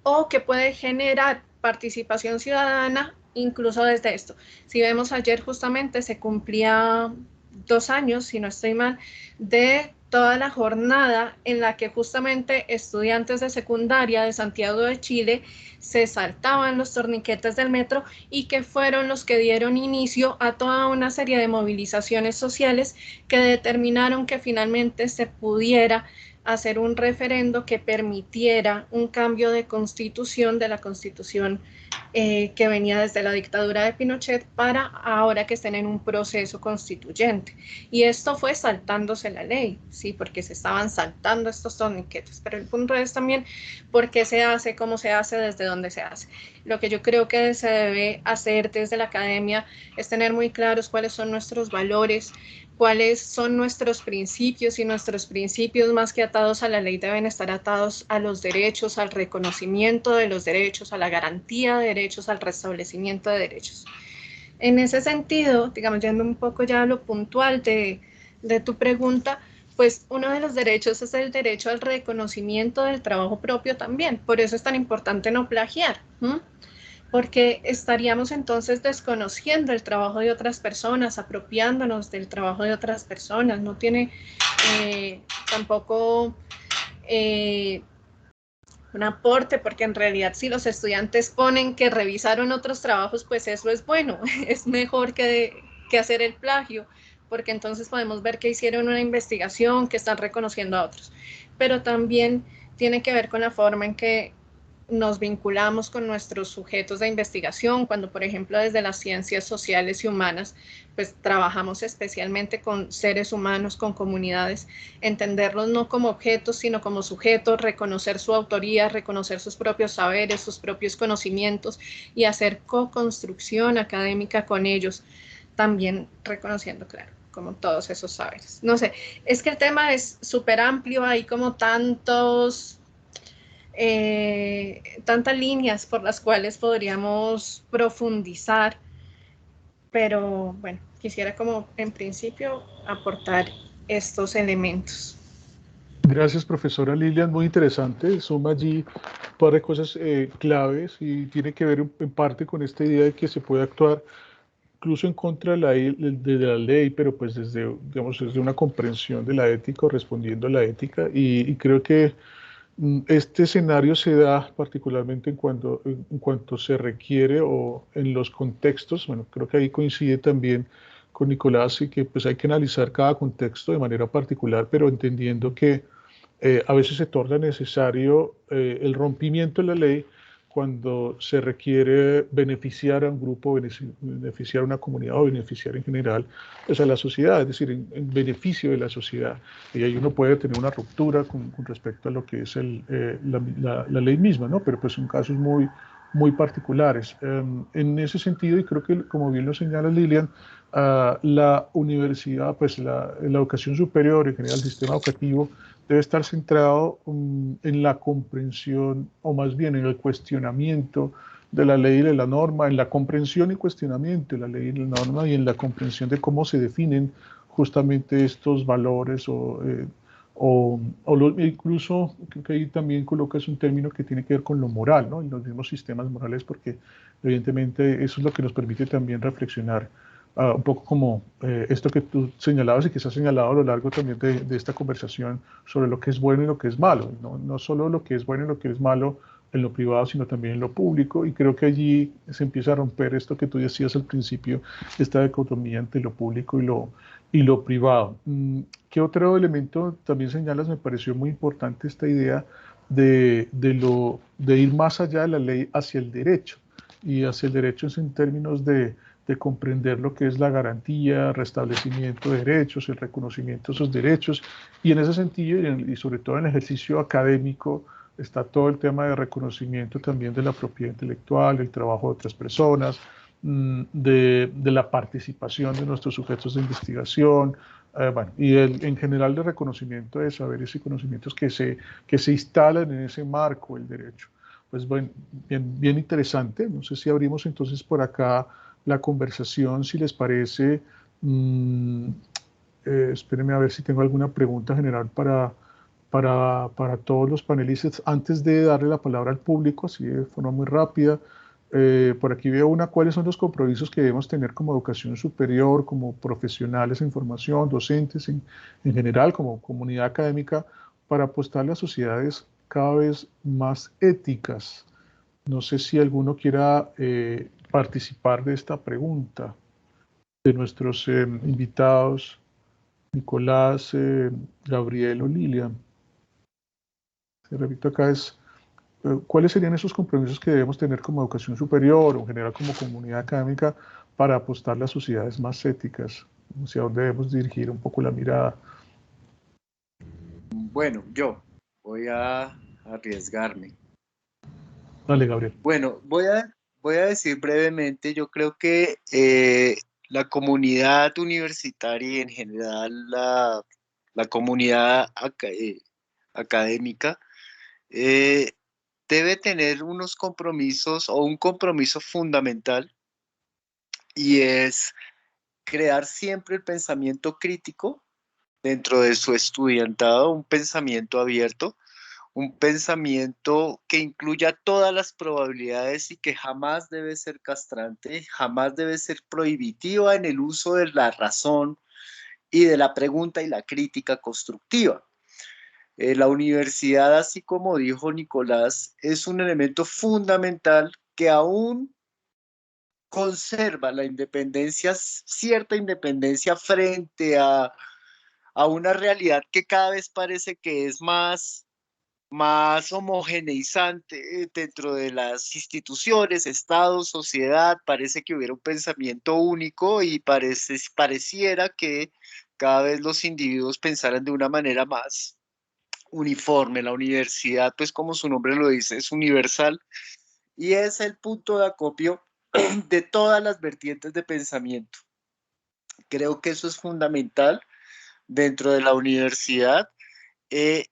O que puede generar participación ciudadana incluso desde esto. Si vemos ayer justamente se cumplía 2 años, si no estoy mal, de toda la jornada en la que justamente estudiantes de secundaria de Santiago de Chile se saltaban los torniquetes del metro y que fueron los que dieron inicio a toda una serie de movilizaciones sociales que determinaron que finalmente se pudiera hacer un referendo que permitiera un cambio de constitución, de la constitución que venía desde la dictadura de Pinochet, para ahora que estén en un proceso constituyente. Y esto fue saltándose la ley, ¿sí? Porque se estaban saltando estos torniquetes. Pero el punto es también por qué se hace, cómo se hace, desde dónde se hace. Lo que yo creo que se debe hacer desde la academia es tener muy claros cuáles son nuestros valores, cuáles son nuestros principios, y nuestros principios, más que atados a la ley, deben estar atados a los derechos, al reconocimiento de los derechos, a la garantía de derechos, al restablecimiento de derechos. En ese sentido, digamos, yendo un poco ya a lo puntual de tu pregunta, pues uno de los derechos es el derecho al reconocimiento del trabajo propio también. Por eso es tan importante no plagiar, porque estaríamos entonces desconociendo el trabajo de otras personas, apropiándonos del trabajo de otras personas. No tiene tampoco un aporte, porque en realidad si los estudiantes ponen que revisaron otros trabajos, pues eso es bueno, es mejor que hacer el plagio, porque entonces podemos ver que hicieron una investigación, que están reconociendo a otros. Pero también tiene que ver con la forma en que nos vinculamos con nuestros sujetos de investigación, cuando por ejemplo desde las ciencias sociales y humanas, pues trabajamos especialmente con seres humanos, con comunidades, entenderlos no como objetos, sino como sujetos, reconocer su autoría, reconocer sus propios saberes, sus propios conocimientos y hacer co-construcción académica con ellos, también reconociendo, claro, como todos esos saberes. No sé, es que el tema es súper amplio, hay como tantas líneas por las cuales podríamos profundizar, pero bueno, quisiera como en principio aportar estos elementos. Gracias, profesora Lilian, muy interesante, suma allí un par de cosas claves y tiene que ver en parte con esta idea de que se puede actuar incluso en contra de la ley, pero pues desde, digamos, desde una comprensión de la ética o respondiendo a la ética, y creo que este escenario se da particularmente en cuanto se requiere o en los contextos. Bueno, creo que ahí coincide también con Nicolás y que pues hay que analizar cada contexto de manera particular, pero entendiendo que a veces se torna necesario el rompimiento de la ley cuando se requiere beneficiar a un grupo, beneficiar a una comunidad o beneficiar en general pues a la sociedad, es decir, en beneficio de la sociedad. Y ahí uno puede tener una ruptura con respecto a lo que es la ley misma, ¿no? Pero pues son casos muy particulares. En ese sentido, y creo que como bien lo señala Lilian, la universidad, pues la educación superior, en general el sistema educativo, debe estar centrado en la comprensión, o más bien en el cuestionamiento de la ley y de la norma, en la comprensión y cuestionamiento de la ley y la norma y en la comprensión de cómo se definen justamente estos valores incluso creo que ahí también colocas un término que tiene que ver con lo moral, ¿no? Y los mismos sistemas morales, porque evidentemente eso es lo que nos permite también reflexionar un poco como esto que tú señalabas y que se ha señalado a lo largo también de esta conversación sobre lo que es bueno y lo que es malo, no solo lo que es bueno y lo que es malo en lo privado, sino también en lo público, y creo que allí se empieza a romper esto que tú decías al principio, esta dicotomía entre lo público y lo privado. ¿Qué otro elemento también señalas? Me pareció muy importante esta idea de ir más allá de la ley hacia el derecho, y hacia el derecho es en términos de comprender lo que es la garantía, restablecimiento de derechos, el reconocimiento de esos derechos, y en ese sentido, y sobre todo en el ejercicio académico, está todo el tema de reconocimiento también de la propiedad intelectual, el trabajo de otras personas, de la participación de nuestros sujetos de investigación, bueno, y en general de reconocimiento de saberes y conocimientos que se instalan en ese marco del derecho. Pues bueno, bien interesante. No sé si abrimos entonces por acá la conversación, si les parece. Espérenme a ver si tengo alguna pregunta general para todos los panelistas. Antes de darle la palabra al público, así de forma muy rápida, por aquí veo una: ¿cuáles son los compromisos que debemos tener como educación superior, como profesionales en formación, docentes en general, como comunidad académica, para apostarle a sociedades cada vez más éticas? No sé si alguno quiera participar de esta pregunta de nuestros invitados, Nicolás, Gabriel o Lilian. Se repito acá es, ¿cuáles serían esos compromisos que debemos tener como educación superior o en general como comunidad académica para apostar a sociedades más éticas? ¿Hacia dónde debemos dirigir un poco la mirada? Bueno, yo voy a arriesgarme. Dale, Gabriel. Bueno, voy a decir brevemente, yo creo que la comunidad universitaria y en general la comunidad académica debe tener unos compromisos o un compromiso fundamental, y es crear siempre el pensamiento crítico dentro de su estudiantado, un pensamiento abierto, un pensamiento que incluya todas las probabilidades y que jamás debe ser castrante, jamás debe ser prohibitiva en el uso de la razón y de la pregunta y la crítica constructiva. La universidad, así como dijo Nicolás, es un elemento fundamental que aún conserva la independencia, cierta independencia frente a una realidad que cada vez parece que es más homogeneizante dentro de las instituciones, Estado, sociedad. Parece que hubiera un pensamiento único y pareciera que cada vez los individuos pensaran de una manera más uniforme. La universidad, pues como su nombre lo dice, es universal y es el punto de acopio de todas las vertientes de pensamiento. Creo que eso es fundamental dentro de la universidad,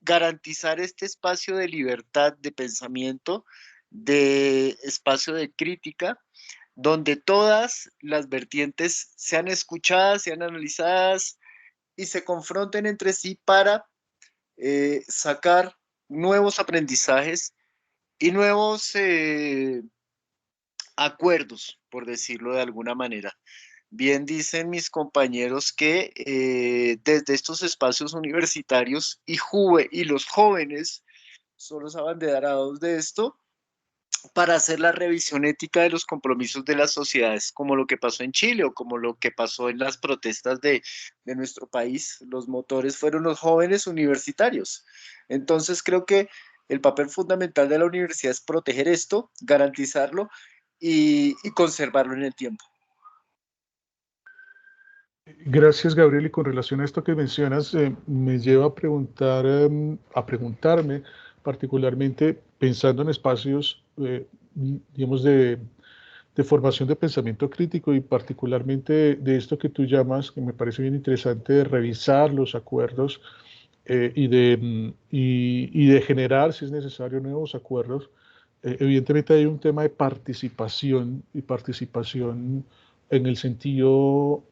garantizar este espacio de libertad de pensamiento, de espacio de crítica, donde todas las vertientes sean escuchadas, sean analizadas y se confronten entre sí para sacar nuevos aprendizajes y nuevos acuerdos, por decirlo de alguna manera. Bien dicen mis compañeros que desde estos espacios universitarios y los jóvenes son los abanderados de esto para hacer la revisión ética de los compromisos de las sociedades, como lo que pasó en Chile o como lo que pasó en las protestas de nuestro país. Los motores fueron los jóvenes universitarios. Entonces creo que el papel fundamental de la universidad es proteger esto, garantizarlo y conservarlo en el tiempo. Gracias, Gabriel. Y con relación a esto que mencionas, me lleva a preguntar, a preguntarme, particularmente pensando en espacios, digamos, de formación de pensamiento crítico y particularmente de esto que tú llamas, que me parece bien interesante, de revisar los acuerdos y de generar, si es necesario, nuevos acuerdos. Evidentemente hay un tema de participación y participación en el sentido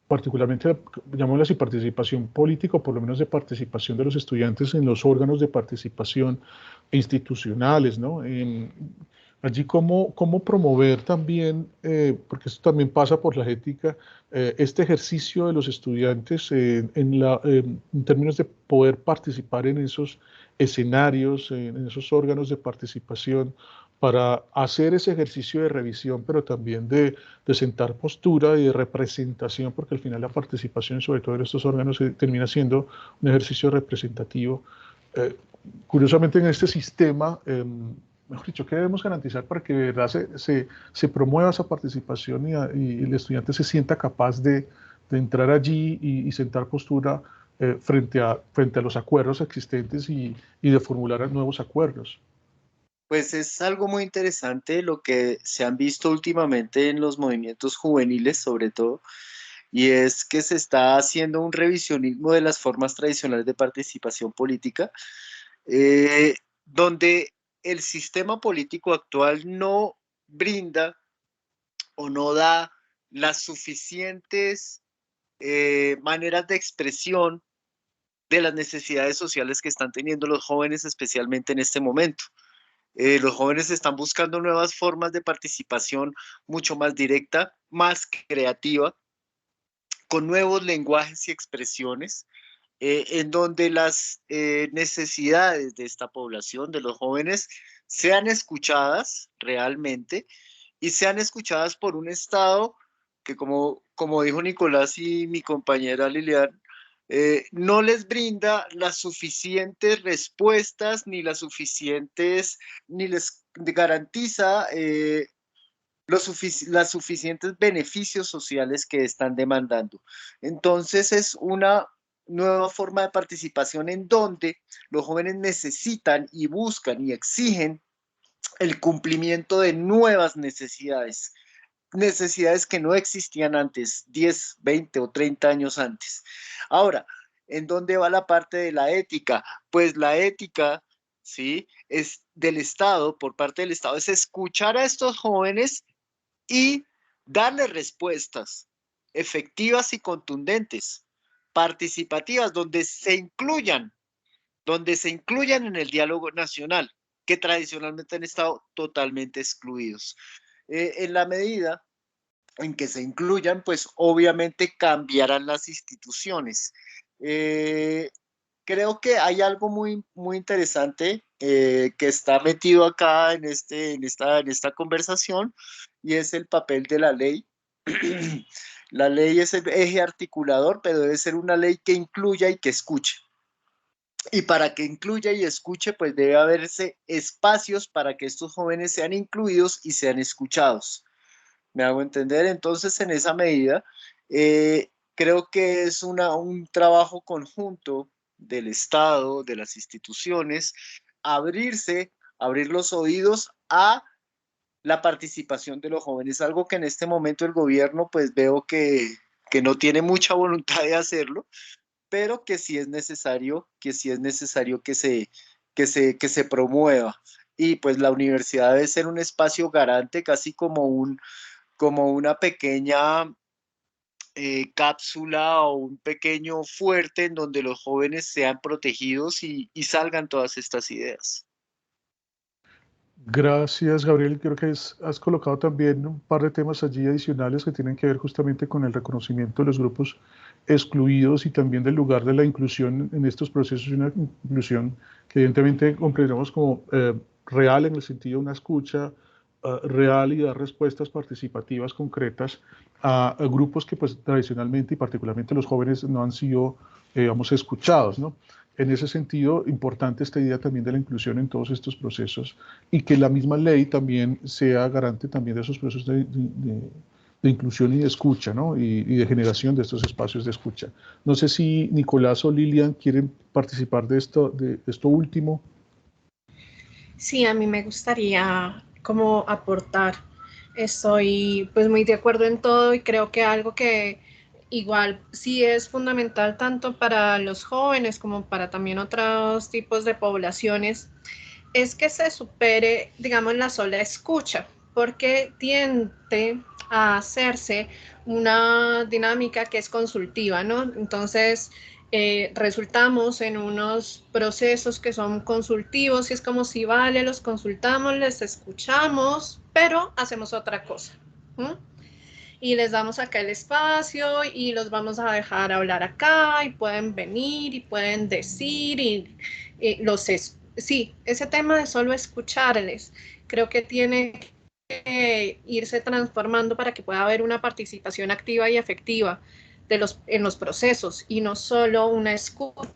particularmente, llamémoslo así, participación política, o por lo menos de participación de los estudiantes en los órganos de participación institucionales, ¿no? Allí cómo promover también, porque esto también pasa por la ética, este ejercicio de los estudiantes en términos de poder participar en esos escenarios, en esos órganos de participación, para hacer ese ejercicio de revisión, pero también de sentar postura y de representación, porque al final la participación, sobre todo en estos órganos, termina siendo un ejercicio representativo. Eh, Curiosamente, en este sistema, mejor dicho, ¿qué debemos garantizar para que de verdad se promueva esa participación y el estudiante se sienta capaz de entrar allí y sentar postura frente a los acuerdos existentes y de formular nuevos acuerdos? Pues es algo muy interesante lo que se han visto últimamente en los movimientos juveniles, sobre todo, y es que se está haciendo un revisionismo de las formas tradicionales de participación política, donde el sistema político actual no brinda o no da las suficientes maneras de expresión de las necesidades sociales que están teniendo los jóvenes, especialmente en este momento. Los jóvenes están buscando nuevas formas de participación mucho más directa, más creativa, con nuevos lenguajes y expresiones, en donde las necesidades de esta población, de los jóvenes, sean escuchadas realmente y sean escuchadas por un Estado que, como dijo Nicolás y mi compañera Lilian, no les brinda las suficientes respuestas ni les garantiza las suficientes beneficios sociales que están demandando. Entonces es una nueva forma de participación en donde los jóvenes necesitan y buscan y exigen el cumplimiento de nuevas necesidades, necesidades que no existían antes, 10, 20 o 30 años antes. Ahora, ¿en dónde va la parte de la ética? Pues la ética, ¿sí? Es del Estado, por parte del Estado, es escuchar a estos jóvenes y darles respuestas efectivas y contundentes, participativas, donde se incluyan en el diálogo nacional, que tradicionalmente han estado totalmente excluidos. En la medida en que se incluyan, pues obviamente cambiarán las instituciones. Eh, Creo que hay algo muy interesante que está metido acá en esta conversación y es el papel de la ley. La ley es el eje articulador, pero debe ser una ley que incluya y que escuche. Y para que incluya y escuche, pues debe haberse espacios para que estos jóvenes sean incluidos y sean escuchados. ¿Me hago entender? Entonces, en esa medida, creo que es un trabajo conjunto del Estado, de las instituciones, abrir los oídos a la participación de los jóvenes, algo que en este momento el gobierno, pues veo que no tiene mucha voluntad de hacerlo, pero que sí es necesario que se promueva. Y pues la universidad debe ser un espacio garante, casi como una pequeña cápsula o un pequeño fuerte en donde los jóvenes sean protegidos y salgan todas estas ideas. Gracias, Gabriel. Creo que has colocado también un par de temas allí adicionales que tienen que ver justamente con el reconocimiento de los grupos excluidos y también del lugar de la inclusión en estos procesos, una inclusión que evidentemente comprendemos como real en el sentido de una escucha real y dar respuestas participativas concretas a grupos que pues tradicionalmente y particularmente los jóvenes no han sido, digamos, escuchados, ¿no? En ese sentido, importante esta idea también de la inclusión en todos estos procesos y que la misma ley también sea garante también de esos procesos de inclusión y de escucha, ¿no? Y de generación de estos espacios de escucha. No sé si Nicolás o Lilian quieren participar de esto último. Sí, a mí me gustaría como aportar. Estoy pues muy de acuerdo en todo y creo que algo que igual sí es fundamental tanto para los jóvenes como para también otros tipos de poblaciones es que se supere, digamos, la sola escucha, porque tiende a hacerse una dinámica que es consultiva, ¿no? Entonces, resultamos en unos procesos que son consultivos y es como si, vale, los consultamos, les escuchamos, pero hacemos otra cosa. Y les damos acá el espacio y los vamos a dejar hablar acá y pueden venir y pueden decir y sí, ese tema de solo escucharles creo que tiene que irse transformando para que pueda haber una participación activa y efectiva en los procesos y no solo una escucha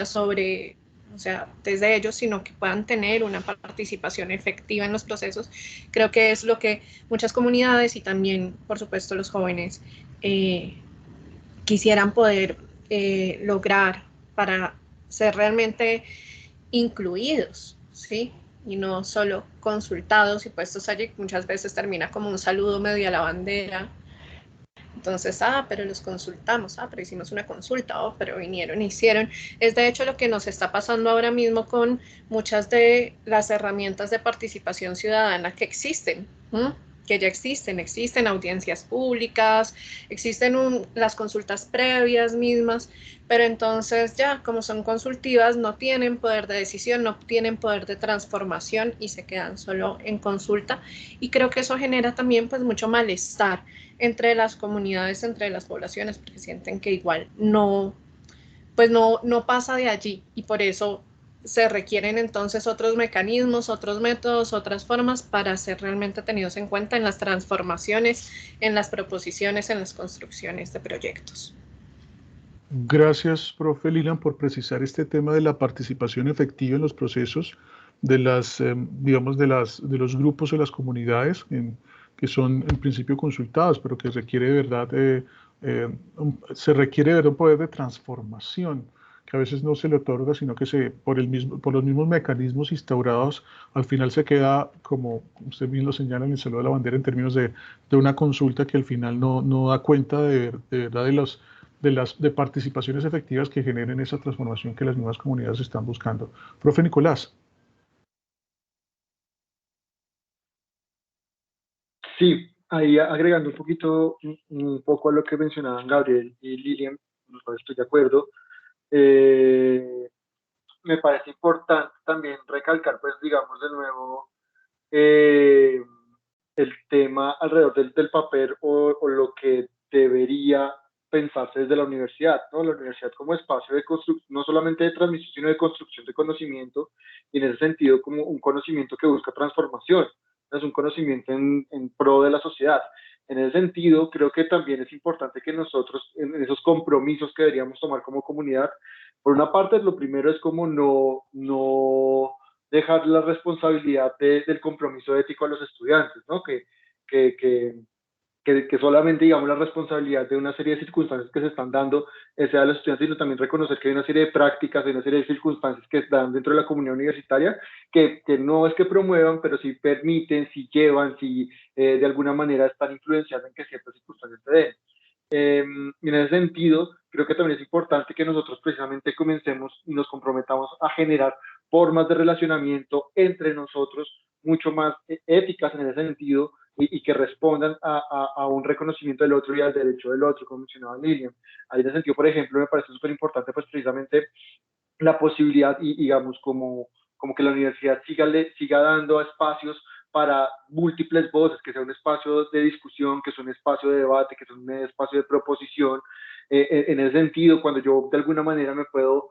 sobre, o sea, desde ellos, sino que puedan tener una participación efectiva en los procesos. Creo que es lo que muchas comunidades y también, por supuesto, los jóvenes quisieran poder lograr para ser realmente incluidos, ¿sí? Y no solo consultados y puestos allí, muchas veces termina como un saludo medio a la bandera. Entonces, pero los consultamos, pero hicimos una consulta, pero vinieron, hicieron. Es de hecho lo que nos está pasando ahora mismo con muchas de las herramientas de participación ciudadana que existen, que ya existen audiencias públicas, existen las consultas previas mismas, pero entonces ya como son consultivas no tienen poder de decisión, no tienen poder de transformación y se quedan solo en consulta y creo que eso genera también pues mucho malestar entre las comunidades, entre las poblaciones, porque sienten que igual no, pues no pasa de allí y por eso se requieren entonces otros mecanismos, otros métodos, otras formas para ser realmente tenidos en cuenta en las transformaciones, en las proposiciones, en las construcciones de proyectos. Gracias, profe Lilian, por precisar este tema de la participación efectiva en los procesos de las, digamos, de los grupos o las comunidades que son en principio consultados, pero que requiere de verdad, se requiere de verdad un poder de transformación que a veces no se le otorga, sino que por los mismos mecanismos instaurados, al final se queda, como usted bien lo señala en el saludo de la bandera, en términos de una consulta que al final no da cuenta de verdad de participaciones efectivas que generen esa transformación que las nuevas comunidades están buscando. Profe Nicolás. Sí, ahí agregando un poco a lo que mencionaban Gabriel y Lilian, con lo cual estoy de acuerdo, me parece importante también recalcar, pues digamos de nuevo, eh, el tema alrededor del papel o lo que debería pensarse desde la universidad, ¿no? La universidad como espacio de construcción, no solamente de transmisión, sino de construcción de conocimiento, y en ese sentido como un conocimiento que busca transformación, es un conocimiento en pro de la sociedad. En ese sentido, creo que también es importante que nosotros, en esos compromisos que deberíamos tomar como comunidad, por una parte, lo primero es como no dejar la responsabilidad del compromiso ético a los estudiantes, ¿no? Que, que, que solamente, digamos, la responsabilidad de una serie de circunstancias que se están dando sea a los estudiantes, sino también reconocer que hay una serie de prácticas, hay una serie de circunstancias que están dentro de la comunidad universitaria que no es que promuevan, pero sí permiten, sí llevan, sí de alguna manera están influenciando en que ciertas circunstancias se den. Y en ese sentido, creo que también es importante que nosotros precisamente comencemos y nos comprometamos a generar formas de relacionamiento entre nosotros mucho más éticas en ese sentido y que respondan a un reconocimiento del otro y al derecho del otro, como mencionaba Lilian. Ahí en ese sentido, por ejemplo, me parece súper importante pues precisamente la posibilidad y digamos como como que la universidad siga dando espacios para múltiples voces, que sea un espacio de discusión, que sea un espacio de debate, que sea un espacio de proposición. En ese sentido, cuando yo de alguna manera me puedo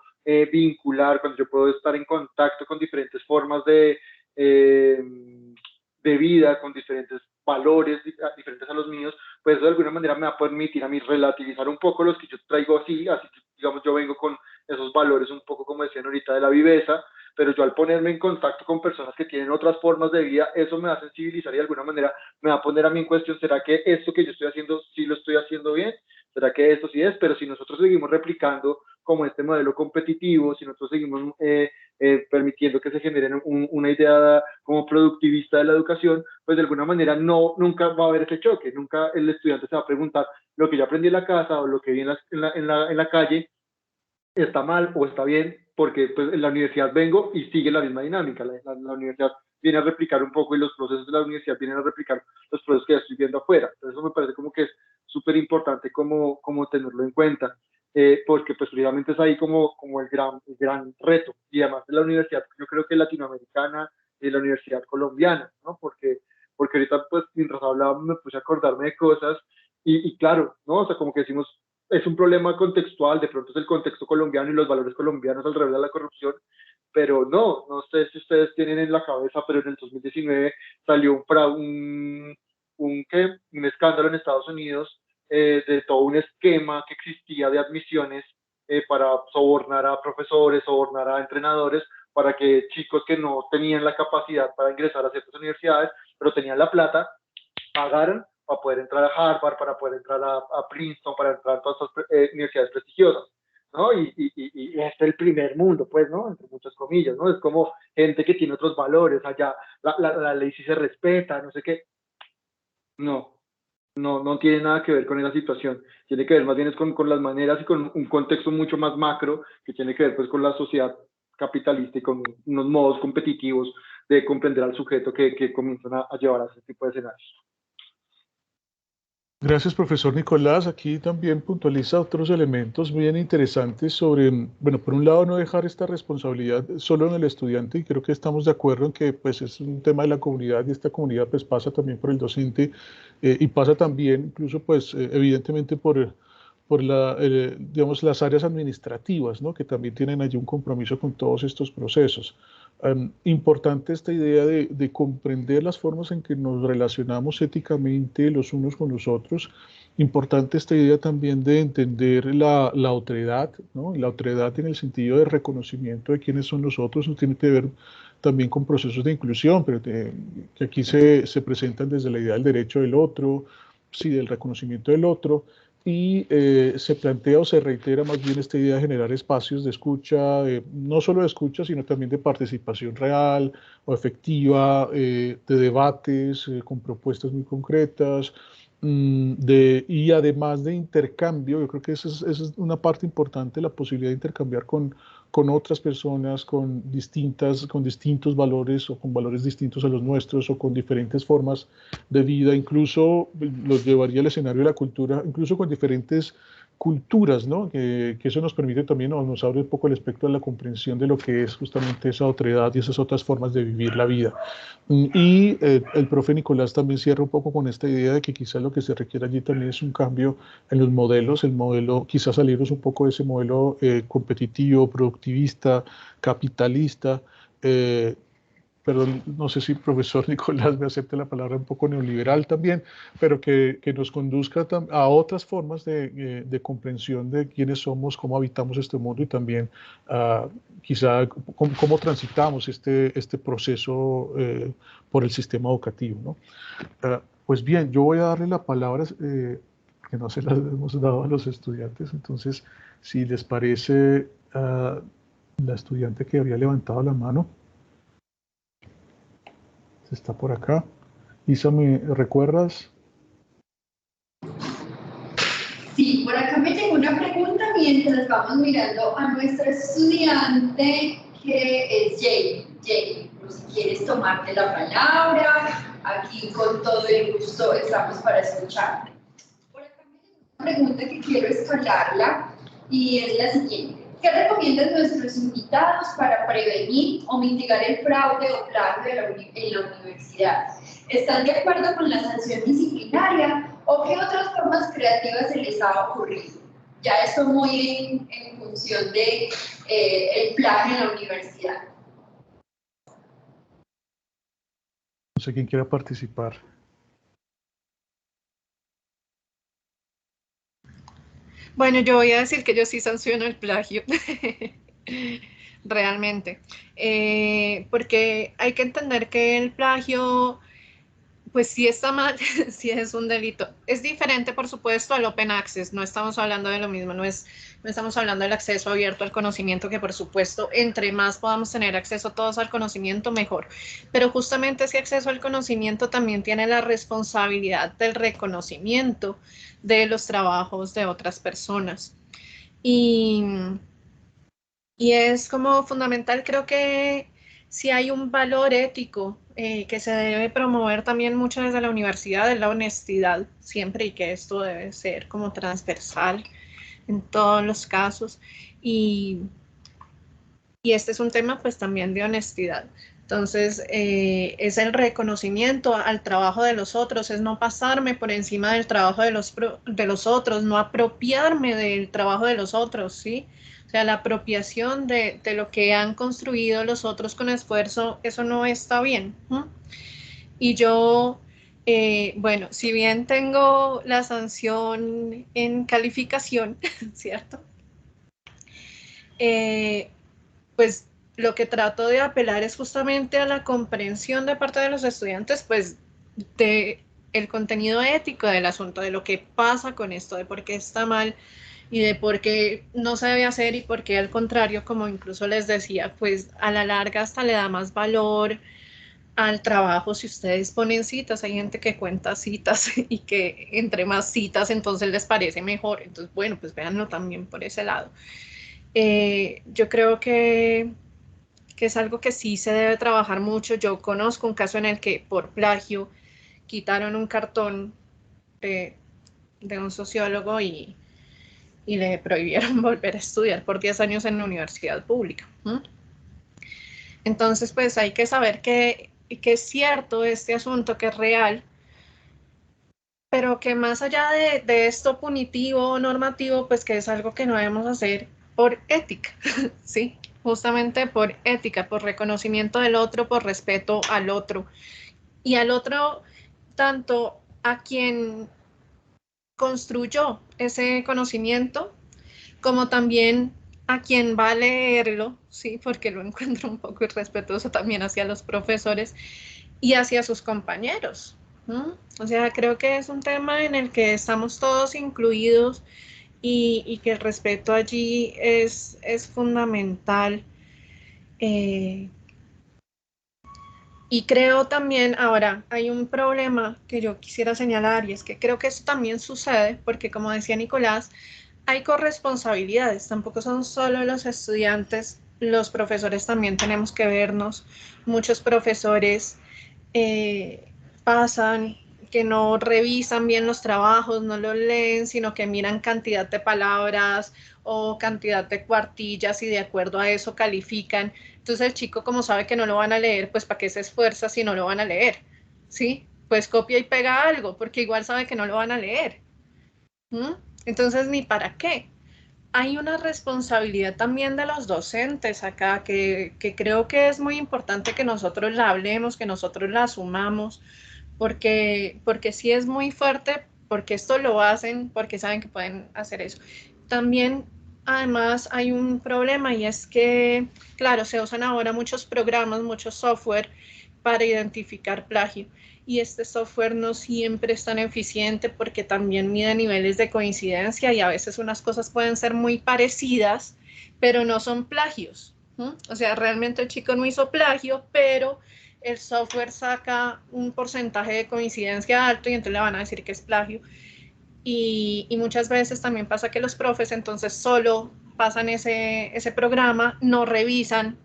vincular, cuando yo puedo estar en contacto con diferentes formas de vida, con diferentes valores diferentes a los míos, pues eso de alguna manera me va a permitir a mí relativizar un poco los que yo traigo así digamos, yo vengo con esos valores un poco, como decían ahorita, de la viveza, pero yo al ponerme en contacto con personas que tienen otras formas de vida, eso me va a sensibilizar y de alguna manera me va a poner a mí en cuestión, ¿será que esto que yo estoy haciendo sí lo estoy haciendo bien? ¿Será que esto sí es? Pero si nosotros seguimos replicando como este modelo competitivo, si nosotros seguimos permitiendo que se genere una idea como productivista de la educación, pues de alguna manera nunca va a haber ese choque, nunca el estudiante se va a preguntar lo que yo aprendí en la casa o lo que vi en la calle está mal o está bien, porque pues en la universidad vengo y sigue la misma dinámica, la universidad viene a replicar un poco y los procesos de la universidad vienen a replicar los procesos que ya estoy viendo afuera. Entonces eso me parece como que es súper importante como tenerlo en cuenta, porque pues precisamente es ahí como el gran reto. Y además de la universidad, yo creo que latinoamericana y la universidad colombiana, ¿no? Porque ahorita pues mientras hablaba me puse a acordarme de cosas y claro, ¿no? O sea, como que decimos, es un problema contextual, de pronto es el contexto colombiano y los valores colombianos alrededor de la corrupción, pero no sé si ustedes tienen en la cabeza, pero en el 2019 salió un escándalo en Estados Unidos de todo un esquema que existía de admisiones para sobornar a profesores, sobornar a entrenadores, para que chicos que no tenían la capacidad para ingresar a ciertas universidades, pero tenían la plata, pagaran para poder entrar a Harvard, para poder entrar a Princeton, para entrar a todas estas universidades prestigiosas, ¿no? Y este es el primer mundo, pues, ¿no? Entre muchas comillas, ¿no? Es como gente que tiene otros valores, allá la ley sí se respeta, no sé qué. No tiene nada que ver con esa situación. Tiene que ver más bien es con las maneras y con un contexto mucho más macro que tiene que ver pues con la sociedad capitalista y con unos modos competitivos de comprender al sujeto que comienzan a llevar a ese tipo de escenarios. Gracias, profesor Nicolás. Aquí también puntualiza otros elementos bien interesantes sobre, bueno, por un lado no dejar esta responsabilidad solo en el estudiante, y creo que estamos de acuerdo en que pues es un tema de la comunidad y esta comunidad pues pasa también por el docente y pasa también incluso pues evidentemente por digamos, las áreas administrativas, ¿no? Que también tienen allí un compromiso con todos estos procesos. Importante esta idea de comprender las formas en que nos relacionamos éticamente los unos con los otros. Importante esta idea también de entender la otredad, ¿no? La otredad en el sentido de reconocimiento de quiénes son los otros, no tiene que ver también con procesos de inclusión, pero que aquí se presentan desde la idea del derecho del otro, sí, del reconocimiento del otro, y se plantea o se reitera más bien esta idea de generar espacios de escucha, no solo de escucha, sino también de participación real o efectiva, de debates con propuestas muy concretas, y además de intercambio. Yo creo que esa es una parte importante, la posibilidad de intercambiar con otras personas con distintos valores o con valores distintos a los nuestros o con diferentes formas de vida, incluso los llevaría al escenario de la cultura, incluso con diferentes culturas, ¿no? Que eso nos permite también, o nos abre un poco el espectro de la comprensión de lo que es justamente esa otredad y esas otras formas de vivir la vida. Y el profe Nicolás también cierra un poco con esta idea de que quizás lo que se requiere allí también es un cambio en los modelos, el modelo, quizás salirnos un poco de ese modelo competitivo, productivista, capitalista, perdón, no sé si profesor Nicolás me acepte la palabra, un poco neoliberal también, pero que nos conduzca a otras formas de comprensión de quiénes somos, cómo habitamos este mundo y también quizá cómo transitamos este proceso por el sistema educativo, ¿no? Pues bien, yo voy a darle la palabra, que no se las hemos dado a los estudiantes, entonces, si les parece, la estudiante que había levantado la mano, está por acá. Isa, ¿me recuerdas? Sí, por acá me llegó una pregunta mientras vamos mirando a nuestra estudiante que es Jay. Jay, si quieres tomarte la palabra, aquí con todo el gusto estamos para escucharte. Por acá me llegó una pregunta que quiero escalarla y es la siguiente. ¿Qué recomiendan nuestros invitados para prevenir o mitigar el fraude o plagio en la universidad? ¿Están de acuerdo con la sanción disciplinaria o qué otras formas creativas se les ha ocurrido? Ya esto muy en función de el plagio en la universidad. No sé quién quiera participar. Bueno, yo voy a decir que yo sí sanciono el plagio, realmente, porque hay que entender que el plagio, pues sí está mal, sí es un delito. Es diferente, por supuesto, al open access, no estamos hablando de lo mismo, no estamos hablando del acceso abierto al conocimiento, que por supuesto, entre más podamos tener acceso todos al conocimiento, mejor. Pero justamente ese acceso al conocimiento también tiene la responsabilidad del reconocimiento de los trabajos de otras personas. Y es como fundamental, creo que si hay un valor ético que se debe promover también mucho desde la universidad, es la honestidad, siempre, y que esto debe ser como transversal en todos los casos. Y este es un tema pues también de honestidad. Entonces, es el reconocimiento al trabajo de los otros, es no pasarme por encima del trabajo de los otros, no apropiarme del trabajo de los otros, ¿sí? O sea, la apropiación de lo que han construido los otros con esfuerzo, eso no está bien. Y yo, bueno, si bien tengo la sanción en calificación, ¿cierto? Pues lo que trato de apelar es justamente a la comprensión de parte de los estudiantes, pues, de el contenido ético del asunto, de lo que pasa con esto, de por qué está mal y de por qué no se debe hacer y por qué al contrario, como incluso les decía, pues a la larga hasta le da más valor al trabajo si ustedes ponen citas. Hay gente que cuenta citas y que entre más citas entonces les parece mejor. Entonces, bueno, pues véanlo también por ese lado. Yo creo que es algo que sí se debe trabajar mucho. Yo conozco un caso en el que por plagio quitaron un cartón de un sociólogo y le prohibieron volver a estudiar por 10 años en la universidad pública. Entonces, pues hay que saber que es cierto este asunto, que es real, pero que más allá de esto punitivo o normativo, pues que es algo que no debemos hacer por ética, ¿sí? Justamente por ética, por reconocimiento del otro, por respeto al otro. Y al otro, tanto a quien construyó ese conocimiento, como también a quien va a leerlo, ¿sí? Porque lo encuentro un poco irrespetuoso también hacia los profesores y hacia sus compañeros. O sea, creo que es un tema en el que estamos todos incluidos y que el respeto allí es fundamental. Y creo también, ahora, hay un problema que yo quisiera señalar, y es que creo que eso también sucede porque, como decía Nicolás, hay corresponsabilidades, tampoco son solo los estudiantes, los profesores también tenemos que vernos. Muchos profesores pasan que no revisan bien los trabajos, no los leen, sino que miran cantidad de palabras o cantidad de cuartillas y de acuerdo a eso califican. Entonces el chico, como sabe que no lo van a leer, pues ¿para qué se esfuerza si no lo van a leer? ¿Sí? Pues copia y pega algo, porque igual sabe que no lo van a leer. Entonces, ni para qué. Hay una responsabilidad también de los docentes acá, que creo que es muy importante que nosotros la hablemos, que nosotros la asumamos, porque sí es muy fuerte, porque esto lo hacen, porque saben que pueden hacer eso. También, además, hay un problema, y es que, claro, se usan ahora muchos programas, muchos software para identificar plagio, y este software no siempre es tan eficiente porque también mide niveles de coincidencia y a veces unas cosas pueden ser muy parecidas, pero no son plagios. O sea, realmente el chico no hizo plagio, pero el software saca un porcentaje de coincidencia alto y entonces le van a decir que es plagio. Y muchas veces también pasa que los profes entonces solo pasan ese programa, no revisan,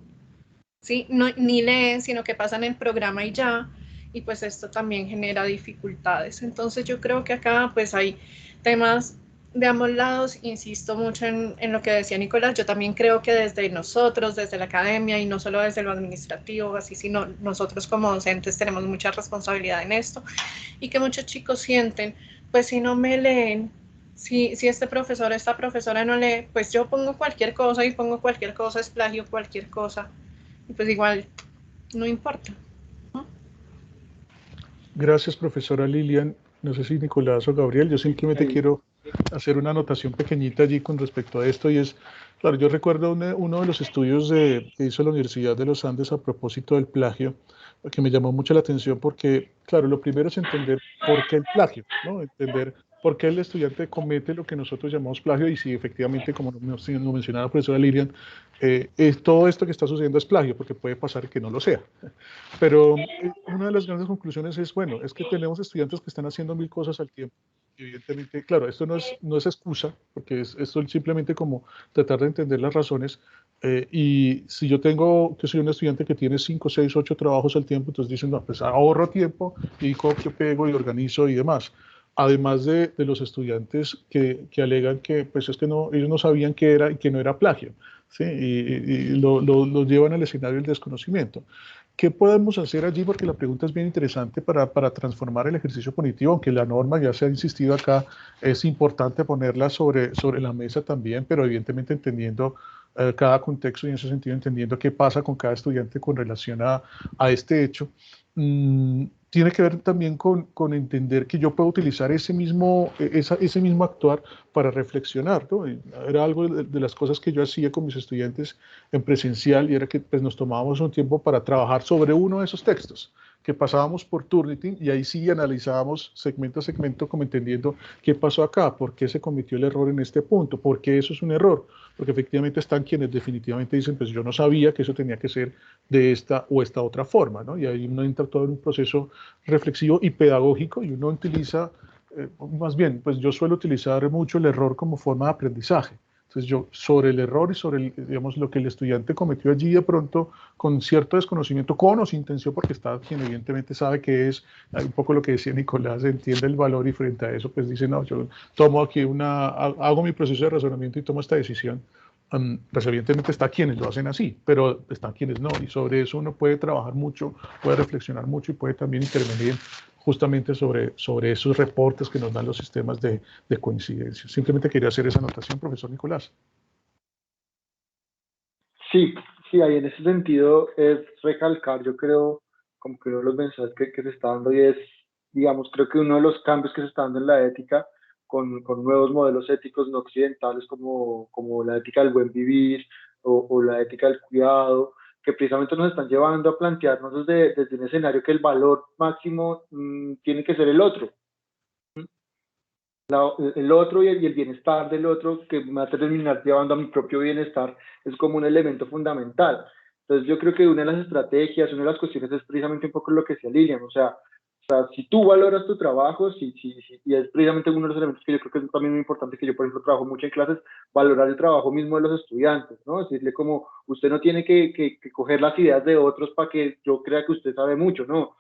¿sí? No, ni leen, sino que pasan el programa y ya, y pues esto también genera dificultades. Entonces yo creo que acá pues hay temas de ambos lados, insisto mucho en lo que decía Nicolás. Yo también creo que desde nosotros, desde la academia, y no solo desde lo administrativo, así, sino nosotros como docentes tenemos mucha responsabilidad en esto, y que muchos chicos sienten, pues si no me leen, si este profesor, esta profesora no lee, pues yo pongo cualquier cosa, y pongo cualquier cosa, es plagio cualquier cosa, y pues igual no importa. Gracias, profesora Lilian. No sé si Nicolás o Gabriel, yo simplemente quiero hacer una anotación pequeñita allí con respecto a esto, y es, claro, yo recuerdo uno de los estudios que hizo la Universidad de los Andes a propósito del plagio, que me llamó mucho la atención porque, claro, lo primero es entender por qué el plagio, ¿no? Entender por qué el estudiante comete lo que nosotros llamamos plagio, y si efectivamente, como nos mencionaba la profesora Lilian, todo esto que está sucediendo es plagio, porque puede pasar que no lo sea. Pero una de las grandes conclusiones es, bueno, es que tenemos estudiantes que están haciendo mil cosas al tiempo. Evidentemente, claro, esto no es excusa, porque esto es simplemente como tratar de entender las razones. Y si yo soy un estudiante que tiene 5, 6, 8 trabajos al tiempo, entonces dicen, no, pues ahorro tiempo y copio, pego y organizo y demás. Además de los estudiantes que alegan que pues es que no, ellos no sabían qué era y que no era plagio, ¿sí? Y lo llevan al escenario del desconocimiento. ¿Qué podemos hacer allí? Porque la pregunta es bien interesante para transformar el ejercicio cognitivo, aunque la norma ya se ha insistido acá, es importante ponerla sobre la mesa también, pero evidentemente entendiendo cada contexto, y en ese sentido entendiendo qué pasa con cada estudiante con relación a este hecho. Tiene que ver también con entender que yo puedo utilizar ese mismo actuar para reflexionar, ¿no? Era algo de las cosas que yo hacía con mis estudiantes en presencial, y era que pues, nos tomábamos un tiempo para trabajar sobre uno de esos textos, que pasábamos por Turnitin, y ahí sí analizábamos segmento a segmento, como entendiendo qué pasó acá, por qué se cometió el error en este punto, por qué eso es un error, porque efectivamente están quienes definitivamente dicen, pues yo no sabía que eso tenía que ser de esta o esta otra forma, ¿no? Y ahí uno entra todo en un proceso reflexivo y pedagógico, y uno utiliza, más bien, pues yo suelo utilizar mucho el error como forma de aprendizaje. Entonces yo sobre el error y sobre, digamos, lo que el estudiante cometió allí de pronto con cierto desconocimiento, con o sin intención, porque está quien evidentemente sabe que es, un poco lo que decía Nicolás, entiende el valor, y frente a eso pues dice, no, yo tomo aquí hago mi proceso de razonamiento y tomo esta decisión. Pues evidentemente está quienes lo hacen así, pero están quienes no, y sobre eso uno puede trabajar mucho, puede reflexionar mucho, y puede también intervenir justamente sobre esos reportes que nos dan los sistemas de coincidencia. Simplemente quería hacer esa anotación, profesor Nicolás. Sí, sí, ahí en ese sentido es recalcar, yo creo, como que uno de los mensajes que se está dando, y es, digamos, creo que uno de los cambios que se está dando en la ética con nuevos modelos éticos no occidentales como la ética del buen vivir o la ética del cuidado, que precisamente nos están llevando a plantearnos desde un escenario que el valor máximo tiene que ser el otro. El otro y el bienestar del otro, que me va a terminar llevando a mi propio bienestar, es como un elemento fundamental. Entonces yo creo que una de las estrategias, una de las cuestiones es precisamente un poco lo que decía Lilian, o sea, si tú valoras tu trabajo, y es precisamente uno de los elementos que yo creo que es también muy importante, que yo por ejemplo trabajo mucho en clases, valorar el trabajo mismo de los estudiantes, ¿no? Decirle como, usted no tiene que coger las ideas de otros para que yo crea que usted sabe mucho, ¿no?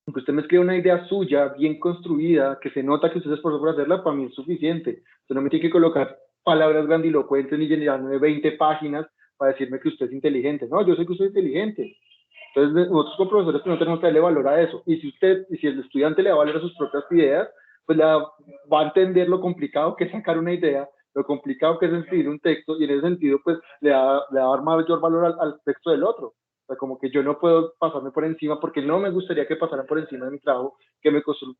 Aunque usted me escribe una idea suya, bien construida, que se nota que usted se esforzó por hacerla, para mí es suficiente. Usted no me tiene que colocar palabras grandilocuentes ni llenarme 20 páginas para decirme que usted es inteligente. No, yo sé que usted es inteligente. Entonces, nosotros como profesores no tenemos que darle valor a eso. Y si el estudiante le da valor a sus propias ideas, pues va a entender lo complicado que es sacar una idea, lo complicado que es escribir un texto, y en ese sentido, pues le va a dar mayor valor al texto del otro. O sea, como que yo no puedo pasarme por encima, porque no me gustaría que pasaran por encima de mi trabajo, que me costó